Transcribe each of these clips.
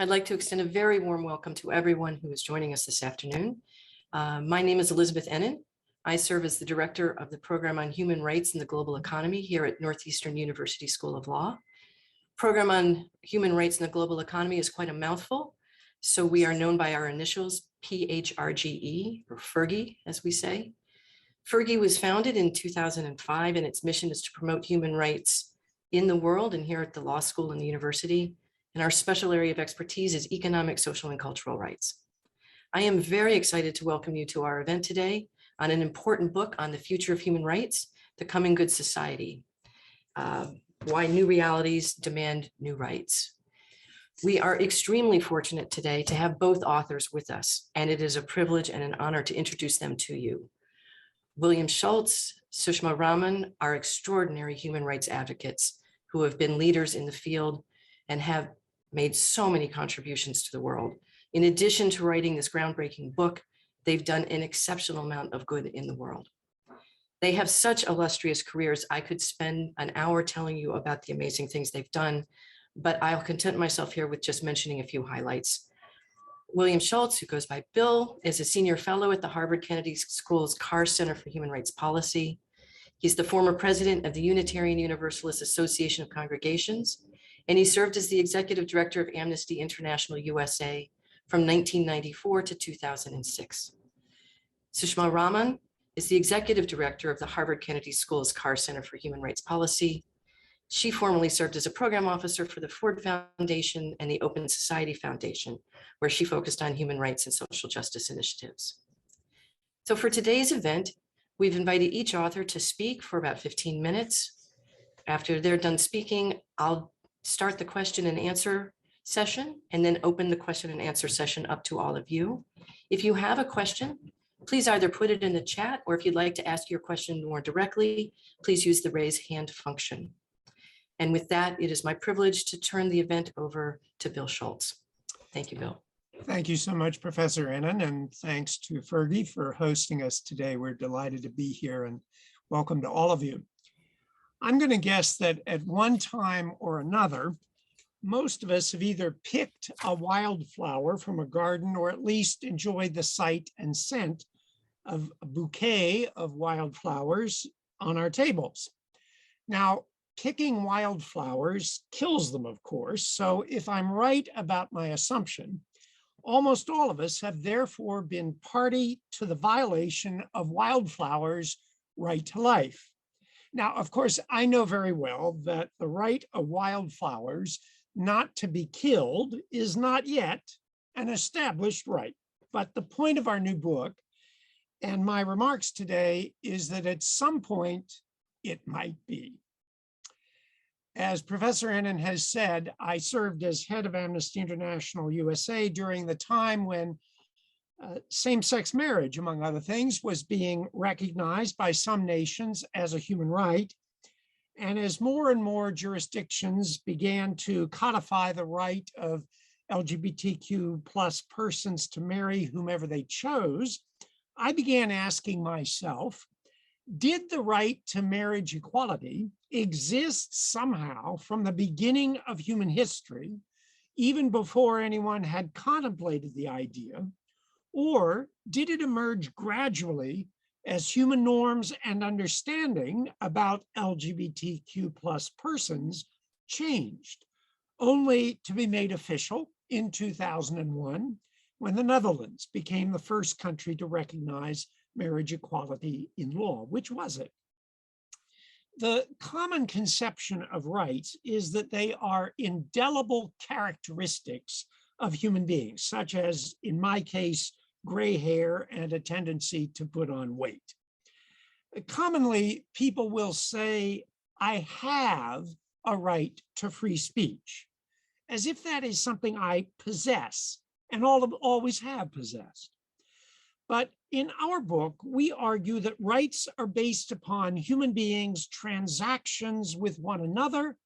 I'd like to extend a very warm welcome to everyone who is joining us this afternoon. My name is Elizabeth Ennin. I serve as the Director of the Program on Human Rights in the Global Economy here at Northeastern University School of Law. Program on Human Rights in the Global Economy is quite a mouthful, so we are known by our initials PHRGE, or PHRGE, as we say. PHRGE was founded in 2005, and its mission is to promote human rights in the world and here at the law school and the university. And our special area of expertise is economic, social, and cultural rights. I am very excited to welcome you to our event today on an important book on the future of human rights, The Coming Good Society, Why New Realities Demand New Rights. We are extremely fortunate today to have both authors with us, and it is a privilege and an honor to introduce them to you. William Schultz, Sushma Rahman are extraordinary human rights advocates who have been leaders in the field and have made so many contributions to the world. In addition to writing this groundbreaking book, they've done an exceptional amount of good in the world. They have such illustrious careers. I could spend an hour telling you about the amazing things they've done, but I'll content myself here with just mentioning a few highlights. William Schultz, who goes by Bill, is a senior fellow at the Harvard Kennedy School's Carr Center for Human Rights Policy. He's the former president of the Unitarian Universalist Association of Congregations, and he served as the executive director of Amnesty International USA from 1994 to 2006. Sushma Rahman is the executive director of the Harvard Kennedy School's Carr Center for Human Rights Policy. She formerly served as a program officer for the Ford Foundation and the Open Society Foundation, where she focused on human rights and social justice initiatives. So for today's event, we've invited each author to speak for about 15 minutes. After they're done speaking, I'll start the question and answer session and then open the question and answer session up to all of you. If you have a question, please either put it in the chat, or if you'd like to ask your question more directly, please use the raise hand function. And with that, it is my privilege to turn the event over to Bill Schultz. Thank you, Bill. Thank you so much, Professor Ennin, and thanks to PHRGE for hosting us today. We're delighted to be here, and welcome to all of you. I'm going to guess that at one time or another, most of us have either picked a wildflower from a garden or at least enjoyed the sight and scent of a bouquet of wildflowers on our tables. Now, picking wildflowers kills them, of course. So if I'm right about my assumption, almost all of us have therefore been party to the violation of wildflowers' right to life. Now, of course, I know very well that the right of wildflowers not to be killed is not yet an established right. But the point of our new book and my remarks today is that at some point it might be. As Professor Ennin has said, I served as head of Amnesty International USA during the time when same-sex marriage, among other things, was being recognized by some nations as a human right. And as more and more jurisdictions began to codify the right of LGBTQ plus persons to marry whomever they chose, I began asking myself, did the right to marriage equality exist somehow from the beginning of human history, even before anyone had contemplated the idea, or did it emerge gradually as human norms and understanding about LGBTQ plus persons changed, only to be made official in 2001, when the Netherlands became the first country to recognize marriage equality in law? Which was it? The common conception of rights is that they are indelible characteristics of human beings, such as, in my case, gray hair and a tendency to put on weight. Commonly, people will say, I have a right to free speech, as if that is something I possess and always have possessed. But in our book, we argue that rights are based upon human beings' transactions with one another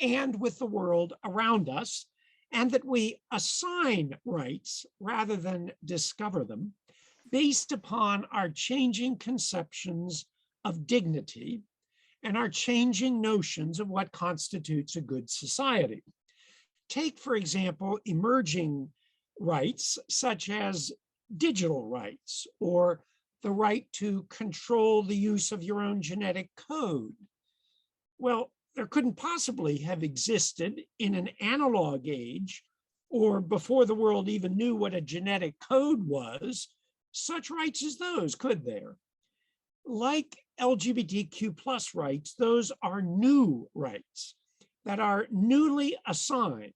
and with the world around us, and that we assign rights rather than discover them based upon our changing conceptions of dignity and our changing notions of what constitutes a good society. Take, for example, emerging rights such as digital rights or the right to control the use of your own genetic code. Well, there couldn't possibly have existed in an analog age or before the world even knew what a genetic code was, such rights as those, could there? Like LGBTQ plus rights, those are new rights that are newly assigned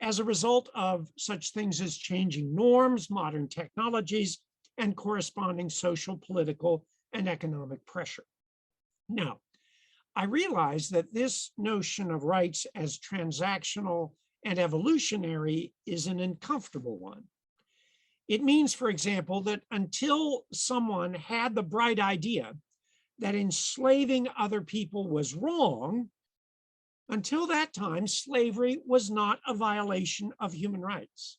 as a result of such things as changing norms, modern technologies, and corresponding social, political, and economic pressure. Now, I realize that this notion of rights as transactional and evolutionary is an uncomfortable one. It means, for example, that until someone had the bright idea that enslaving other people was wrong, until that time, slavery was not a violation of human rights.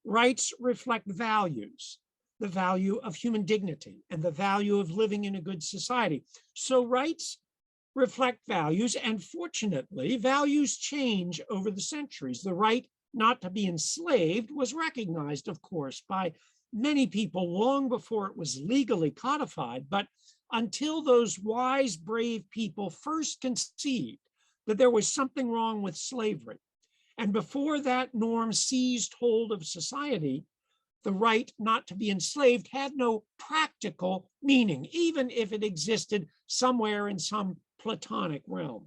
Rights reflect values, the value of human dignity and the value of living in a good society. So rights reflect values, and fortunately, values change over the centuries. The right not to be enslaved was recognized, of course, by many people long before it was legally codified, but until those wise, brave people first conceived that there was something wrong with slavery, and before that norm seized hold of society, the right not to be enslaved had no practical meaning, even if it existed somewhere in some Platonic realm.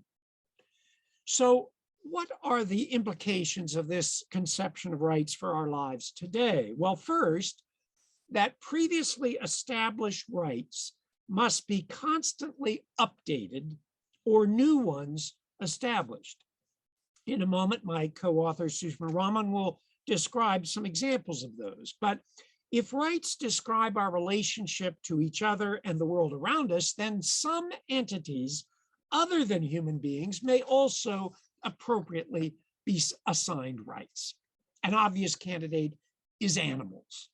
So what are the implications of this conception of rights for our lives today? Well, first, that previously established rights must be constantly updated or new ones established. In a moment, my co-author Sushma Rahman will describe some examples of those. But if rights describe our relationship to each other and the world around us, then some entities other than human beings may also appropriately be assigned rights. An obvious candidate is animals,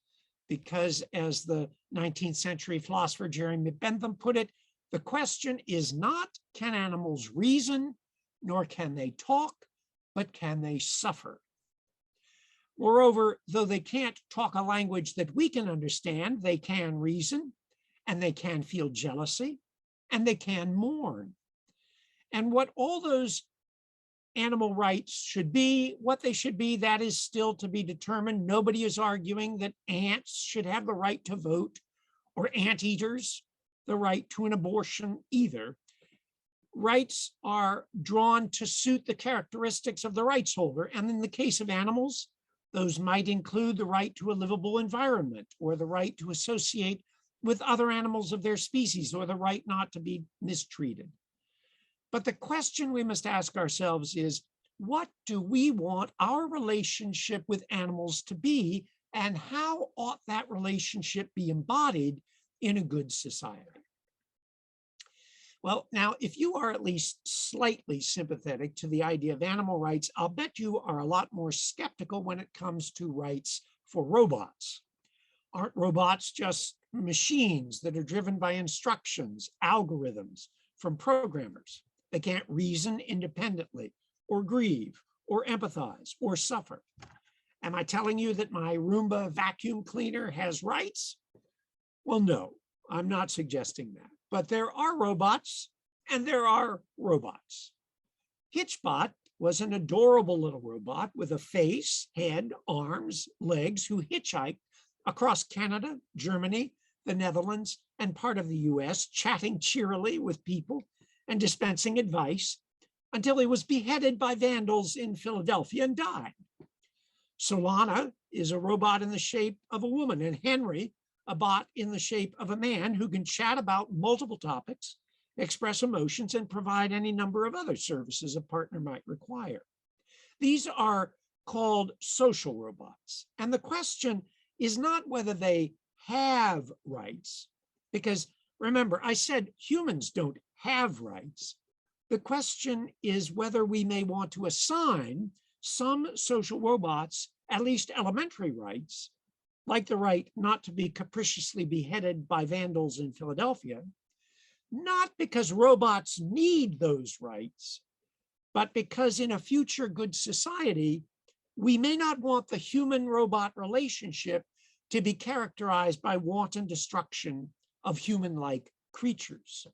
because as the 19th century philosopher Jeremy Bentham put it, the question is not, can animals reason, nor can they talk, but can they suffer? Moreover, though they can't talk a language that we can understand, they can reason, and they can feel jealousy, and they can mourn. And what all those animal rights should be, what they should be, that is still to be determined. Nobody is arguing that ants should have the right to vote, or anteaters the right to an abortion either. Rights are drawn to suit the characteristics of the rights holder. And in the case of animals, those might include the right to a livable environment, or the right to associate with other animals of their species, or the right not to be mistreated. But the question we must ask ourselves is, what do we want our relationship with animals to be, and how ought that relationship be embodied in a good society? Well, now, if you are at least slightly sympathetic to the idea of animal rights, I'll bet you are a lot more skeptical when it comes to rights for robots. Aren't robots just machines that are driven by instructions, algorithms from programmers? They can't reason independently, or grieve, or empathize, or suffer. Am I telling you that my Roomba vacuum cleaner has rights? Well, no, I'm not suggesting that. But there are robots, and there are robots. Hitchbot was an adorable little robot with a face, head, arms, legs, who hitchhiked across Canada, Germany, the Netherlands, and part of the US, chatting cheerily with people and dispensing advice until he was beheaded by vandals in Philadelphia and died. Solana is a robot in the shape of a woman, and Henry, a bot in the shape of a man who can chat about multiple topics, express emotions, and provide any number of other services a partner might require. These are called social robots. And the question is not whether they have rights, because remember, I said humans don't have rights. The question is whether we may want to assign some social robots at least elementary rights, like the right not to be capriciously beheaded by vandals in Philadelphia, not because robots need those rights, but because in a future good society, we may not want the human-robot relationship to be characterized by wanton destruction of human-like creatures.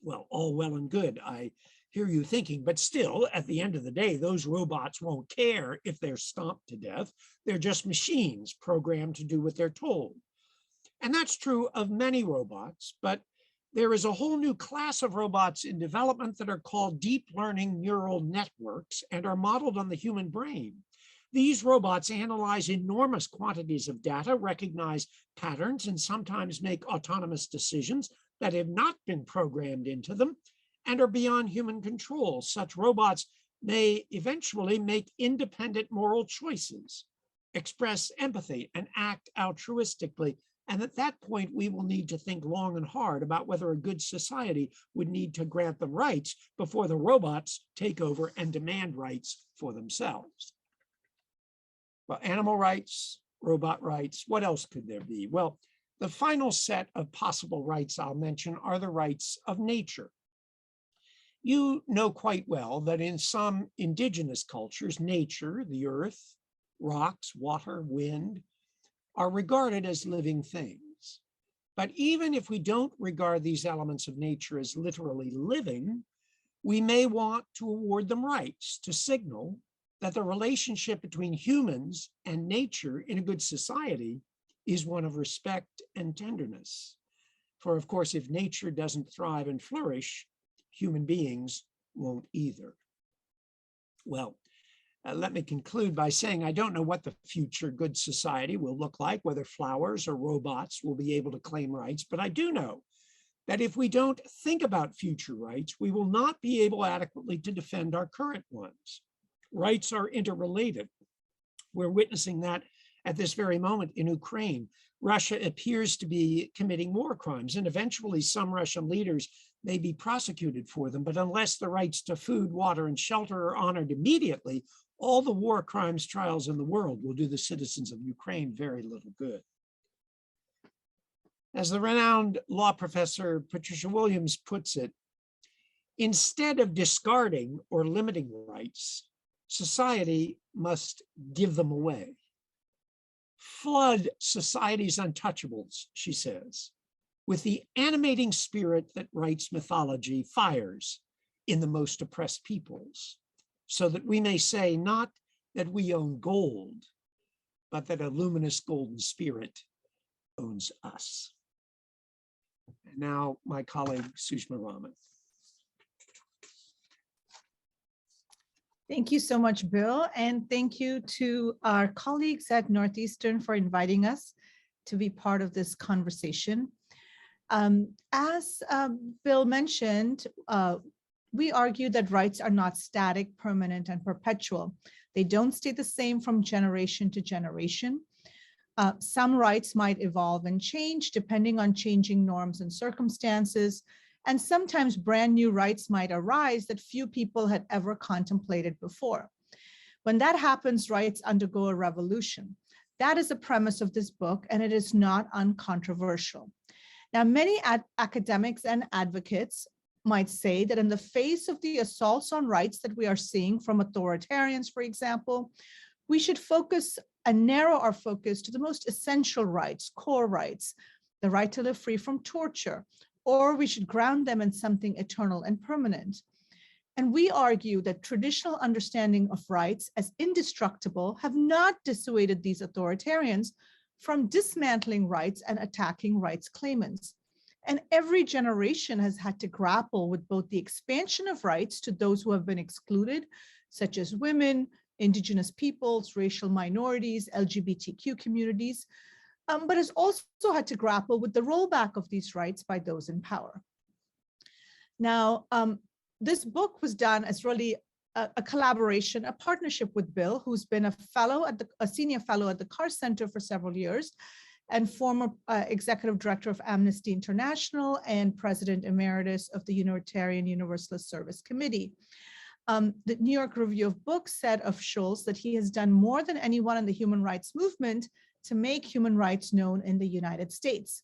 Well, all well and good, I hear you thinking, but still, at the end of the day, those robots won't care if they're stomped to death. They're just machines programmed to do what they're told. And that's true of many robots, but there is a whole new class of robots in development that are called deep learning neural networks and are modeled on the human brain. These robots analyze enormous quantities of data, recognize patterns, and sometimes make autonomous decisions that have not been programmed into them and are beyond human control. Such robots may eventually make independent moral choices, express empathy, and act altruistically. And at that point, we will need to think long and hard about whether a good society would need to grant them rights before the robots take over and demand rights for themselves. Well, animal rights, robot rights, what else could there be? Well, the final set of possible rights I'll mention are the rights of nature. You know quite well that in some indigenous cultures, nature, the earth, rocks, water, wind, are regarded as living things. But even if we don't regard these elements of nature as literally living, we may want to award them rights to signal that the relationship between humans and nature in a good society is one of respect and tenderness. For of course, if nature doesn't thrive and flourish, human beings won't either. Well, let me conclude by saying I don't know what the future good society will look like, whether flowers or robots will be able to claim rights, but I do know that if we don't think about future rights, we will not be able adequately to defend our current ones. Rights are interrelated. We're witnessing that at this very moment in Ukraine. Russia appears to be committing war crimes, and eventually some Russian leaders may be prosecuted for them, but unless the rights to food, water, and shelter are honored immediately, all the war crimes trials in the world will do the citizens of Ukraine very little good. As the renowned law professor Patricia Williams puts it, instead of discarding or limiting rights, society must give them away. Flood society's untouchables, she says, with the animating spirit that rights mythology fires in the most oppressed peoples, so that we may say not that we own gold, but that a luminous golden spirit owns us. And now my colleague, Sushma Rahman. Thank you so much, Bill. And thank you to our colleagues at Northeastern for inviting us to be part of this conversation. As Bill mentioned, we argue that rights are not static, permanent, and perpetual. They don't stay the same from generation to generation. Some rights might evolve and change depending on changing norms and circumstances. And sometimes brand new rights might arise that few people had ever contemplated before. When that happens, rights undergo a revolution. That is the premise of this book, and it is not uncontroversial. Now, many academics and advocates might say that in the face of the assaults on rights that we are seeing from authoritarians, for example, we should focus and narrow our focus to the most essential rights, core rights, the right to live free from torture, or we should ground them in something eternal and permanent. And we argue that traditional understanding of rights as indestructible have not dissuaded these authoritarians from dismantling rights and attacking rights claimants. And every generation has had to grapple with both the expansion of rights to those who have been excluded, such as women, indigenous peoples, racial minorities, LGBTQ communities, but has also had to grapple with the rollback of these rights by those in power. Now, this book was done as really a collaboration, a partnership with Bill, who's been a senior fellow at the Carr Center for several years, and former executive director of Amnesty International and president emeritus of the Unitarian Universalist Service Committee. The New York Review of Books said of Schulz that he has done more than anyone in the human rights movement to make human rights known in the United States.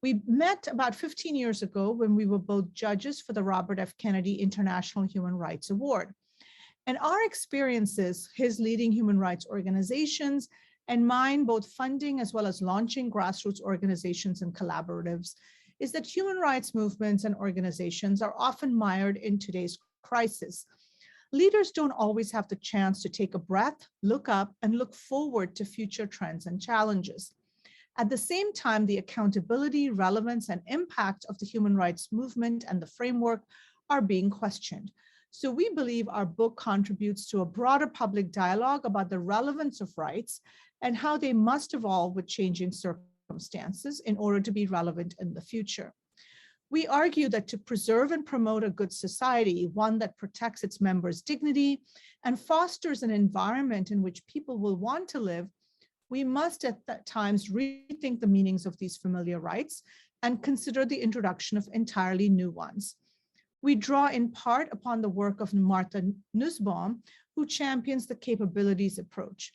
We met about 15 years ago when we were both judges for the Robert F. Kennedy International Human Rights Award. And our experiences, his leading human rights organizations and mine, both funding as well as launching grassroots organizations and collaboratives, is that human rights movements and organizations are often mired in today's crisis. Leaders don't always have the chance to take a breath, look up, and look forward to future trends and challenges. At the same time, the accountability, relevance, and impact of the human rights movement and the framework are being questioned. So we believe our book contributes to a broader public dialogue about the relevance of rights and how they must evolve with changing circumstances in order to be relevant in the future. We argue that to preserve and promote a good society, one that protects its members' dignity and fosters an environment in which people will want to live, we must at times rethink the meanings of these familiar rights and consider the introduction of entirely new ones. We draw in part upon the work of Martha Nussbaum, who champions the capabilities approach.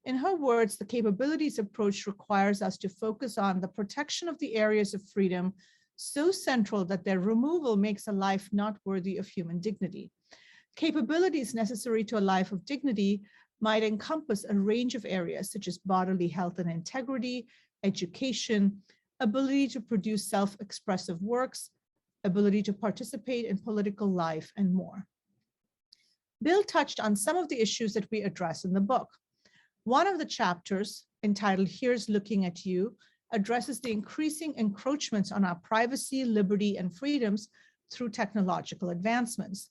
In her words, the capabilities approach requires us to focus on the protection of the areas of freedom so central that their removal makes a life not worthy of human dignity. Capabilities necessary to a life of dignity might encompass a range of areas such as bodily health and integrity, education, ability to produce self-expressive works, ability to participate in political life, and more. Bill touched on some of the issues that we address in the book. One of the chapters, entitled "Here's Looking at You," addresses the increasing encroachments on our privacy, liberty, and freedoms through technological advancements.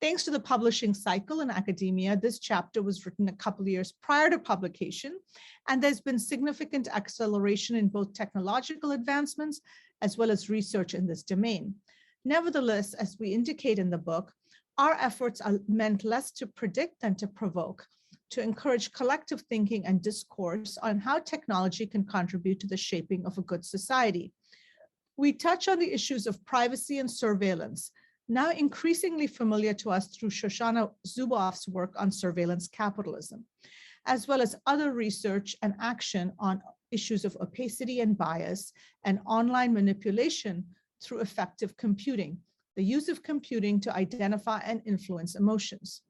Thanks to the publishing cycle in academia, this chapter was written a couple of years prior to publication, and there's been significant acceleration in both technological advancements as well as research in this domain. Nevertheless, as we indicate in the book, our efforts are meant less to predict than to provoke, to encourage collective thinking and discourse on how technology can contribute to the shaping of a good society. We touch on the issues of privacy and surveillance, now increasingly familiar to us through Shoshana Zuboff's work on surveillance capitalism, as well as other research and action on issues of opacity and bias and online manipulation through effective computing, the use of computing to identify and influence emotions.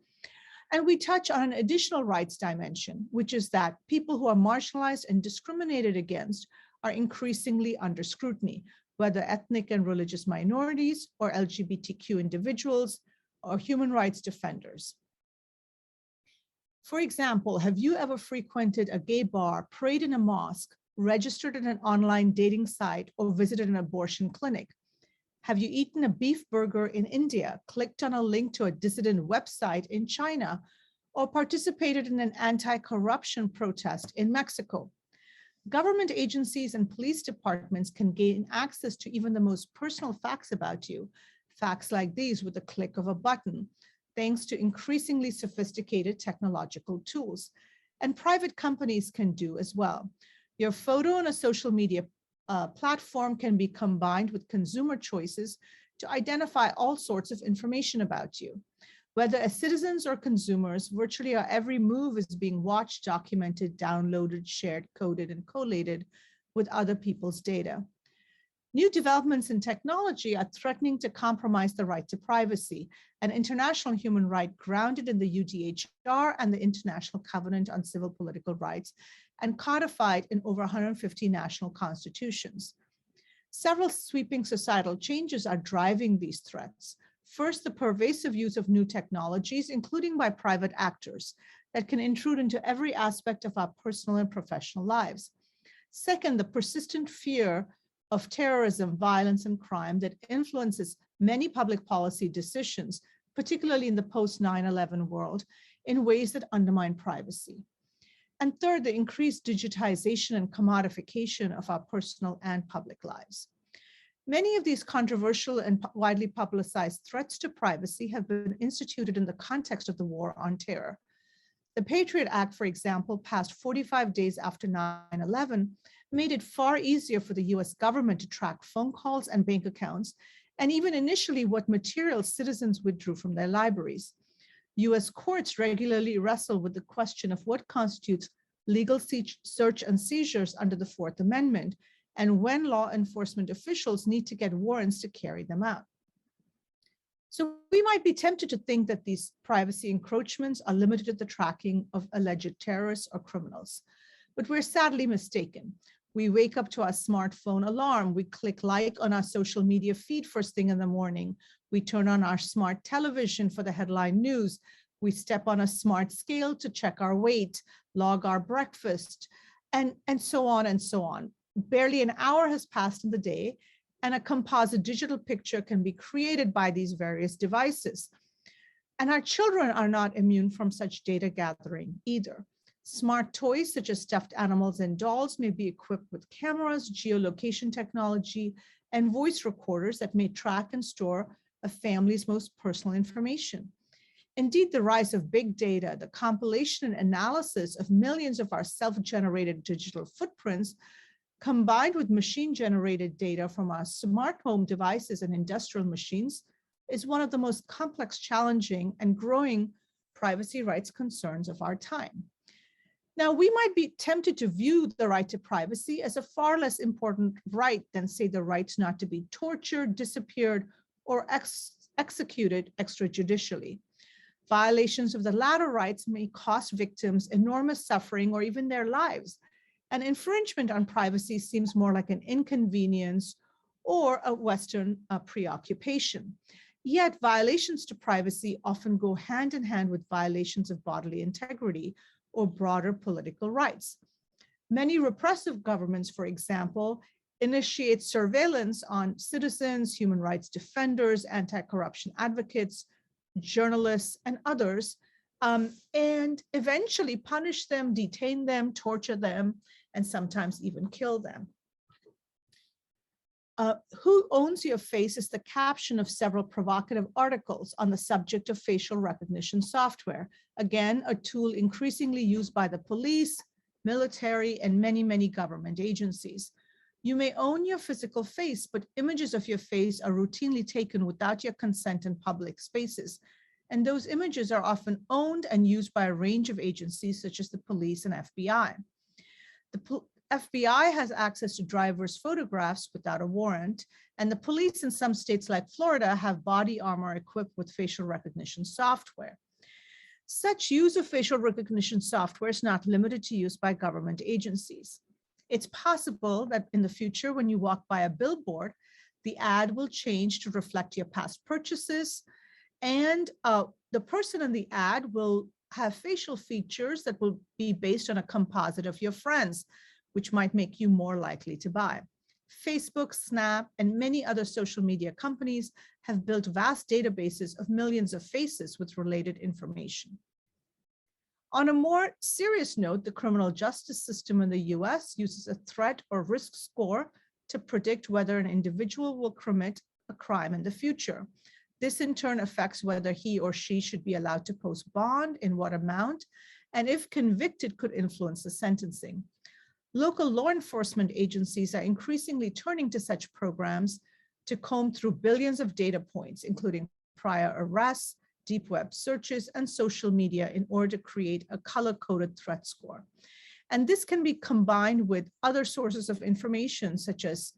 And we touch on an additional rights dimension, which is that people who are marginalized and discriminated against are increasingly under scrutiny, whether ethnic and religious minorities or LGBTQ individuals or human rights defenders. For example, have you ever frequented a gay bar, prayed in a mosque, registered in an online dating site, or visited an abortion clinic? Have you eaten a beef burger in India, clicked on a link to a dissident website in China, or participated in an anti-corruption protest in Mexico? Government agencies and police departments can gain access to even the most personal facts about you, facts like these with a click of a button, thanks to increasingly sophisticated technological tools. And private companies can do as well. Your photo on a social media platform can be combined with consumer choices to identify all sorts of information about you. Whether as citizens or consumers, virtually our every move is being watched, documented, downloaded, shared, coded, and collated with other people's data. New developments in technology are threatening to compromise the right to privacy, an international human right grounded in the UDHR and the International Covenant on Civil Political Rights, and codified in over 150 national constitutions. Several sweeping societal changes are driving these threats. First, the pervasive use of new technologies, including by private actors, that can intrude into every aspect of our personal and professional lives. Second, the persistent fear of terrorism, violence, and crime that influences many public policy decisions, particularly in the post-9/11 world, in ways that undermine privacy. And third, the increased digitization and commodification of our personal and public lives. Many of these controversial and widely publicized threats to privacy have been instituted in the context of the war on terror. The Patriot Act, for example, passed 45 days after 9/11, made it far easier for the US government to track phone calls and bank accounts, and even initially what materials citizens withdrew from their libraries. US courts regularly wrestle with the question of what constitutes legal search and seizures under the Fourth Amendment, and when law enforcement officials need to get warrants to carry them out. So we might be tempted to think that these privacy encroachments are limited to the tracking of alleged terrorists or criminals, but we're sadly mistaken. We wake up to our smartphone alarm, we click like on our social media feed first thing in the morning, we turn on our smart television for the headline news, we step on a smart scale to check our weight, log our breakfast, and so on and so on. Barely an hour has passed in the day, and a composite digital picture can be created by these various devices. And our children are not immune from such data gathering either. Smart toys such as stuffed animals and dolls may be equipped with cameras, geolocation technology, and voice recorders that may track and store a family's most personal information. Indeed, the rise of big data, the compilation and analysis of millions of our self-generated digital footprints, combined with machine-generated data from our smart home devices and industrial machines, is one of the most complex, challenging, and growing privacy rights concerns of our time. Now, we might be tempted to view the right to privacy as a far less important right than, say, the right not to be tortured, disappeared, or executed extrajudicially. Violations of the latter rights may cost victims enormous suffering or even their lives. An infringement on privacy seems more like an inconvenience or a Western preoccupation. Yet violations to privacy often go hand in hand with violations of bodily integrity or broader political rights. Many repressive governments, for example, initiate surveillance on citizens, human rights defenders, anti-corruption advocates, journalists, and others, and eventually punish them, detain them, torture them, and sometimes even kill them. Who owns your face is the caption of several provocative articles on the subject of facial recognition software. Again, a tool increasingly used by the police, military, and many government agencies. You may own your physical face, but images of your face are routinely taken without your consent in public spaces. And those images are often owned and used by a range of agencies such as the police and FBI. The FBI has access to drivers' photographs without a warrant, and the police in some states like Florida have body armor equipped with facial recognition software. Such use of facial recognition software is not limited to use by government agencies. It's possible that in the future, when you walk by a billboard, the ad will change to reflect your past purchases, and the person in the ad will have facial features that will be based on a composite of your friends, which might make you more likely to buy. Facebook, Snap, and many other social media companies have built vast databases of millions of faces with related information. On a more serious note, the criminal justice system in the US uses a threat or risk score to predict whether an individual will commit a crime in the future. This in turn affects whether he or she should be allowed to post bond, in what amount, and if convicted, could influence the sentencing. Local law enforcement agencies are increasingly turning to such programs to comb through billions of data points, including prior arrests, deep web searches, and social media in order to create a color-coded threat score. And this can be combined with other sources of information, such as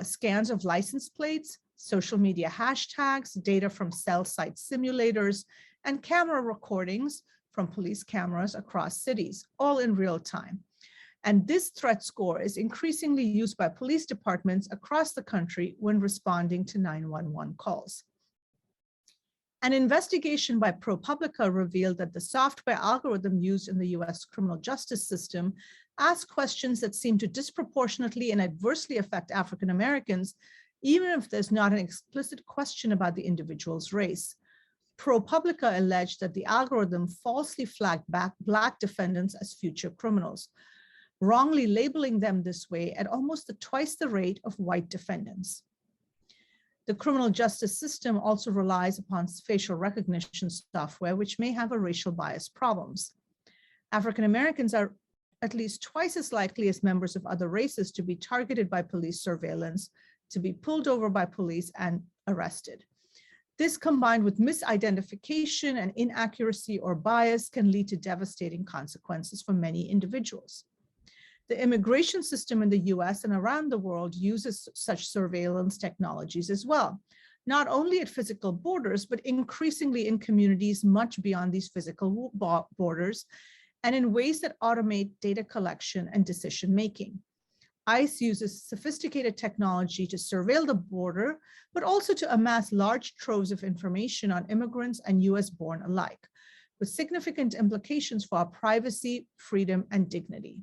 scans of license plates, social media hashtags, data from cell site simulators, and camera recordings from police cameras across cities, all in real time. And this threat score is increasingly used by police departments across the country when responding to 911 calls. An investigation by ProPublica revealed that the software algorithm used in the US criminal justice system asked questions that seem to disproportionately and adversely affect African Americans, even if there's not an explicit question about the individual's race. ProPublica alleged that the algorithm falsely flagged Black defendants as future criminals, wrongly labeling them this way at almost twice the rate of white defendants. The criminal justice system also relies upon facial recognition software, which may have a racial bias problems. African Americans are at least twice as likely as members of other races to be targeted by police surveillance, to be pulled over by police and arrested. This, combined with misidentification and inaccuracy or bias, can lead to devastating consequences for many individuals. The immigration system in the US and around the world uses such surveillance technologies as well, not only at physical borders, but increasingly in communities much beyond these physical borders, and in ways that automate data collection and decision-making. ICE uses sophisticated technology to surveil the border, but also to amass large troves of information on immigrants and US-born alike, with significant implications for our privacy, freedom, and dignity.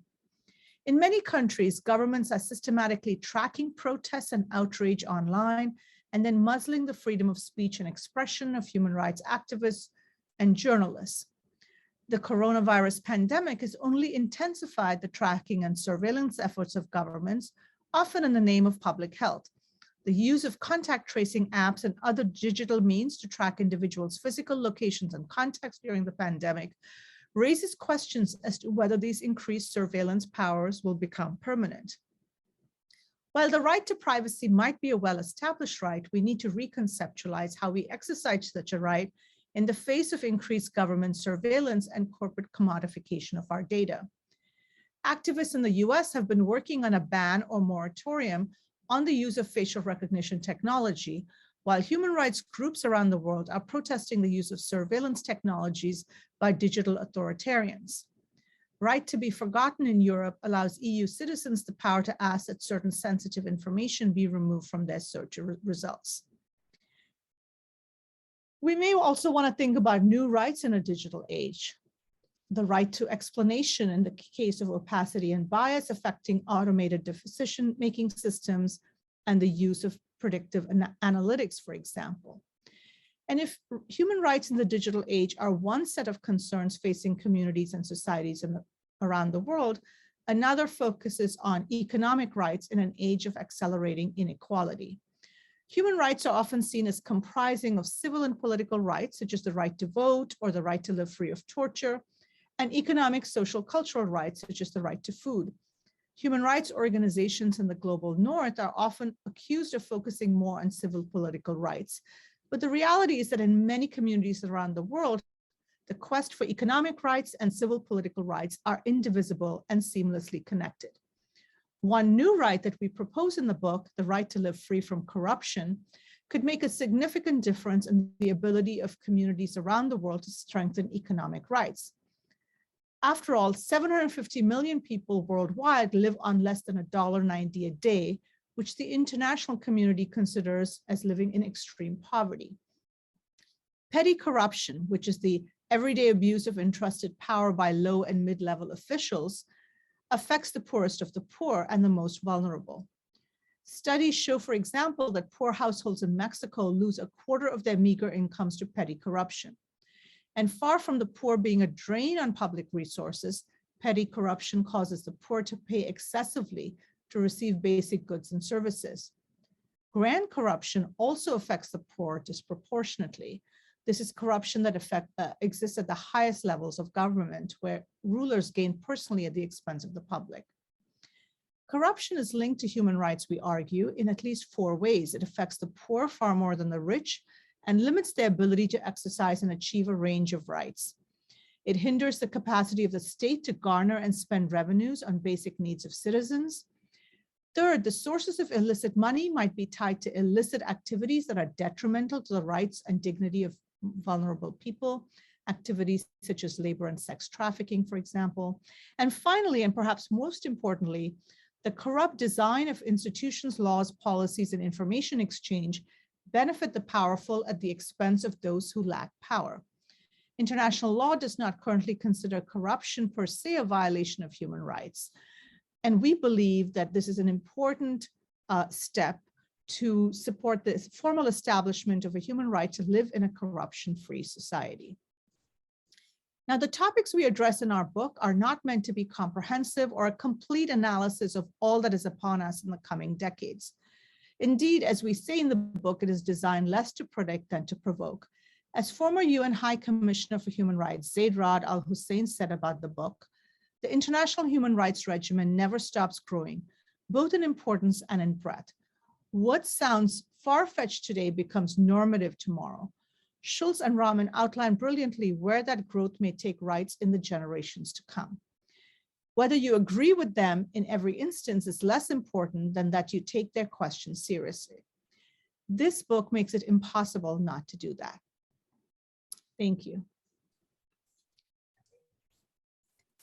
In many countries, governments are systematically tracking protests and outrage online, and then muzzling the freedom of speech and expression of human rights activists and journalists. The coronavirus pandemic has only intensified the tracking and surveillance efforts of governments, often in the name of public health. The use of contact tracing apps and other digital means to track individuals' physical locations and contacts during the pandemic raises questions as to whether these increased surveillance powers will become permanent. While the right to privacy might be a well-established right, we need to reconceptualize how we exercise such a right in the face of increased government surveillance and corporate commodification of our data. Activists in the US have been working on a ban or moratorium on the use of facial recognition technology, while human rights groups around the world are protesting the use of surveillance technologies by digital authoritarians. Right to be forgotten in Europe allows EU citizens the power to ask that certain sensitive information be removed from their search results. We may also want to think about new rights in a digital age. The right to explanation in the case of opacity and bias affecting automated decision-making systems, and the use of predictive analytics, for example. And if human rights in the digital age are one set of concerns facing communities and societies around the world, another focuses on economic rights in an age of accelerating inequality. Human rights are often seen as comprising of civil and political rights, such as the right to vote or the right to live free of torture, and economic, social, cultural rights, such as the right to food. Human rights organizations in the global north are often accused of focusing more on civil political rights. But the reality is that in many communities around the world, the quest for economic rights and civil political rights are indivisible and seamlessly connected. One new right that we propose in the book, the right to live free from corruption, could make a significant difference in the ability of communities around the world to strengthen economic rights. After all, 750 million people worldwide live on less than $1.90 a day, which the international community considers as living in extreme poverty. Petty corruption, which is the everyday abuse of entrusted power by low and mid-level officials, affects the poorest of the poor and the most vulnerable. Studies show, for example, that poor households in Mexico lose a quarter of their meager incomes to petty corruption. And far from the poor being a drain on public resources, petty corruption causes the poor to pay excessively to receive basic goods and services. Grand corruption also affects the poor disproportionately. This is corruption that exists at the highest levels of government, where rulers gain personally at the expense of the public. Corruption is linked to human rights, we argue, in at least 4 ways. It affects the poor far more than the rich and limits their ability to exercise and achieve a range of rights. It hinders the capacity of the state to garner and spend revenues on basic needs of citizens. Third, the sources of illicit money might be tied to illicit activities that are detrimental to the rights and dignity of vulnerable people, activities such as labor and sex trafficking, for example. And finally, and perhaps most importantly, the corrupt design of institutions, laws, policies, and information exchange benefit the powerful at the expense of those who lack power. International law does not currently consider corruption per se a violation of human rights. And we believe that this is an important step to support the formal establishment of a human right to live in a corruption-free society. Now, the topics we address in our book are not meant to be comprehensive or a complete analysis of all that is upon us in the coming decades. Indeed, as we say in the book, it is designed less to predict than to provoke. As former UN High Commissioner for Human Rights, Zaid Ra'ad Al Hussein, said about the book, the international human rights regimen never stops growing, both in importance and in breadth. What sounds far-fetched today becomes normative tomorrow. Schultz and Rahman outline brilliantly where that growth may take rights in the generations to come. Whether you agree with them in every instance is less important than that you take their questions seriously. This book makes it impossible not to do that. Thank you.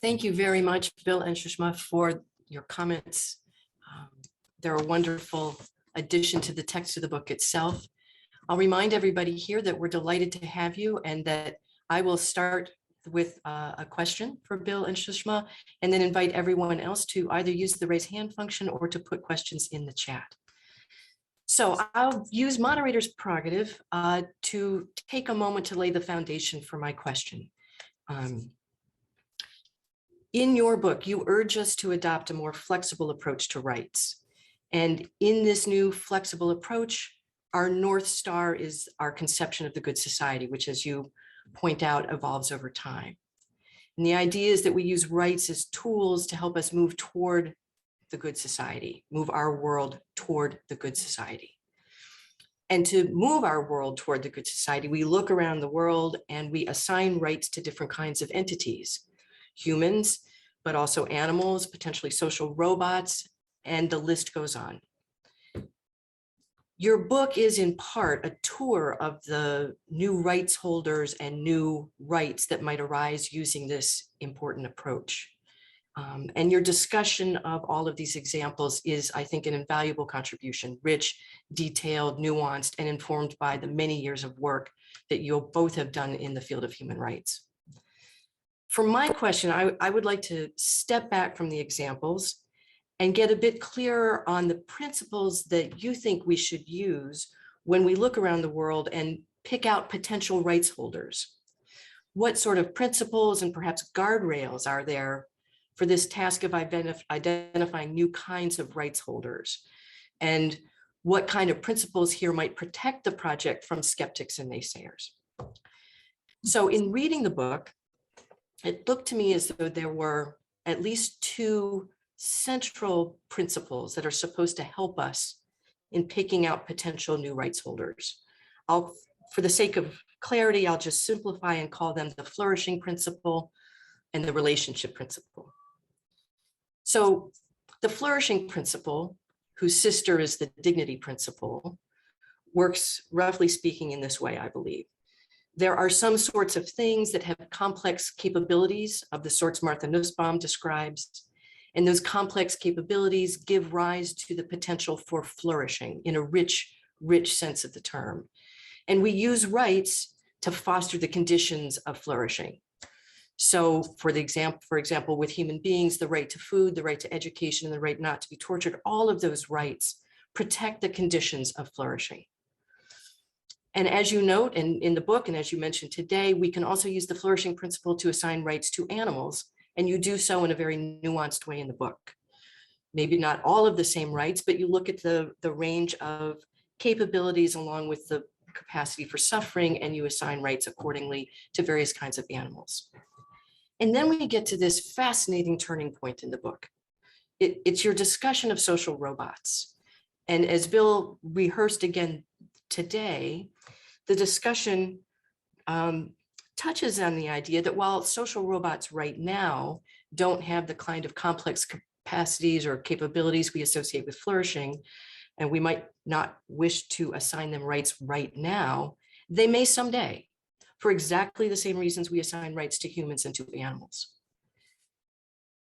Thank you very much, Bill and Sushma, for your comments. They're a wonderful addition to the text of the book itself. I'll remind everybody here that we're delighted to have you, and that I will start with a question for Bill and Sushma, and then invite everyone else to either use the raise hand function or to put questions in the chat. So I'll use moderator's prerogative to take a moment to lay the foundation for my question. In your book, you urge us to adopt a more flexible approach to rights. And in this new flexible approach, our North Star is our conception of the good society, which, as you point out, evolves over time. And the idea is that we use rights as tools to help us move toward the good society, move our world toward the good society. And to move our world toward the good society, we look around the world and we assign rights to different kinds of entities, humans, but also animals, potentially social robots, and the list goes on. Your book is in part a tour of the new rights holders and new rights that might arise using this important approach. And your discussion of all of these examples is, I think, an invaluable contribution, rich, detailed, nuanced, and informed by the many years of work that you both have done in the field of human rights. For my question, I would like to step back from the examples and get a bit clearer on the principles that you think we should use when we look around the world and pick out potential rights holders. What sort of principles and perhaps guardrails are there for this task of identifying new kinds of rights holders? And what kind of principles here might protect the project from skeptics and naysayers? So in reading the book, it looked to me as though there were at least two central principles that are supposed to help us in picking out potential new rights holders. For the sake of clarity, I'll just simplify and call them the flourishing principle and the relationship principle. So the flourishing principle, whose sister is the dignity principle, works, roughly speaking, in this way, I believe. There are some sorts of things that have complex capabilities of the sorts Martha Nussbaum describes, and those complex capabilities give rise to the potential for flourishing in a rich, rich sense of the term. And we use rights to foster the conditions of flourishing. So for example, with human beings, the right to food, the right to education, and the right not to be tortured, all of those rights protect the conditions of flourishing. And as you note in the book, and as you mentioned today, we can also use the flourishing principle to assign rights to animals, and you do so in a very nuanced way in the book. Maybe not all of the same rights, but you look at the range of capabilities along with the capacity for suffering, and you assign rights accordingly to various kinds of animals. And then we get to this fascinating turning point in the book. It's your discussion of social robots. And as Bill rehearsed again today, the discussion touches on the idea that while social robots right now don't have the kind of complex capacities or capabilities we associate with flourishing, and we might not wish to assign them rights right now, they may someday, for exactly the same reasons we assign rights to humans and to animals.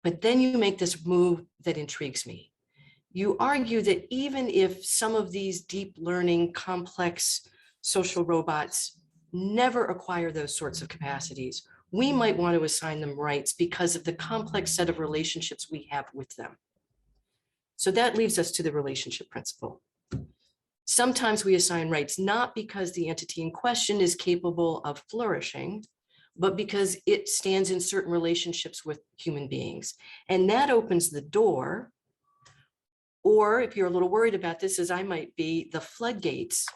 But then you make this move that intrigues me. You argue that even if some of these deep learning, complex social robots never acquire those sorts of capacities, we might want to assign them rights because of the complex set of relationships we have with them. So that leaves us to the relationship principle. Sometimes we assign rights not because the entity in question is capable of flourishing, but because it stands in certain relationships with human beings. And that opens the door, or if you're a little worried about this, as I might be, the floodgates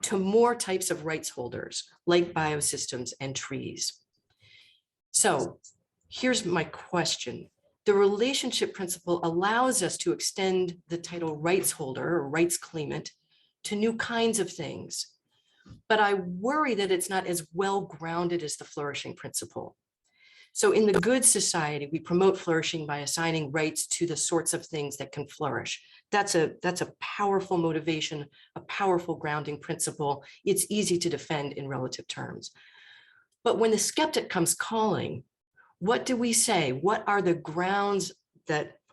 to more types of rights holders, like biosystems and trees. So here's my question. The relationship principle allows us to extend the title rights holder or rights claimant to new kinds of things. But I worry that it's not as well grounded as the flourishing principle. So in the good society, we promote flourishing by assigning rights to the sorts of things that can flourish. That's a powerful motivation, a powerful grounding principle. It's easy to defend in relative terms. But when the skeptic comes calling, what do we say? What are the grounds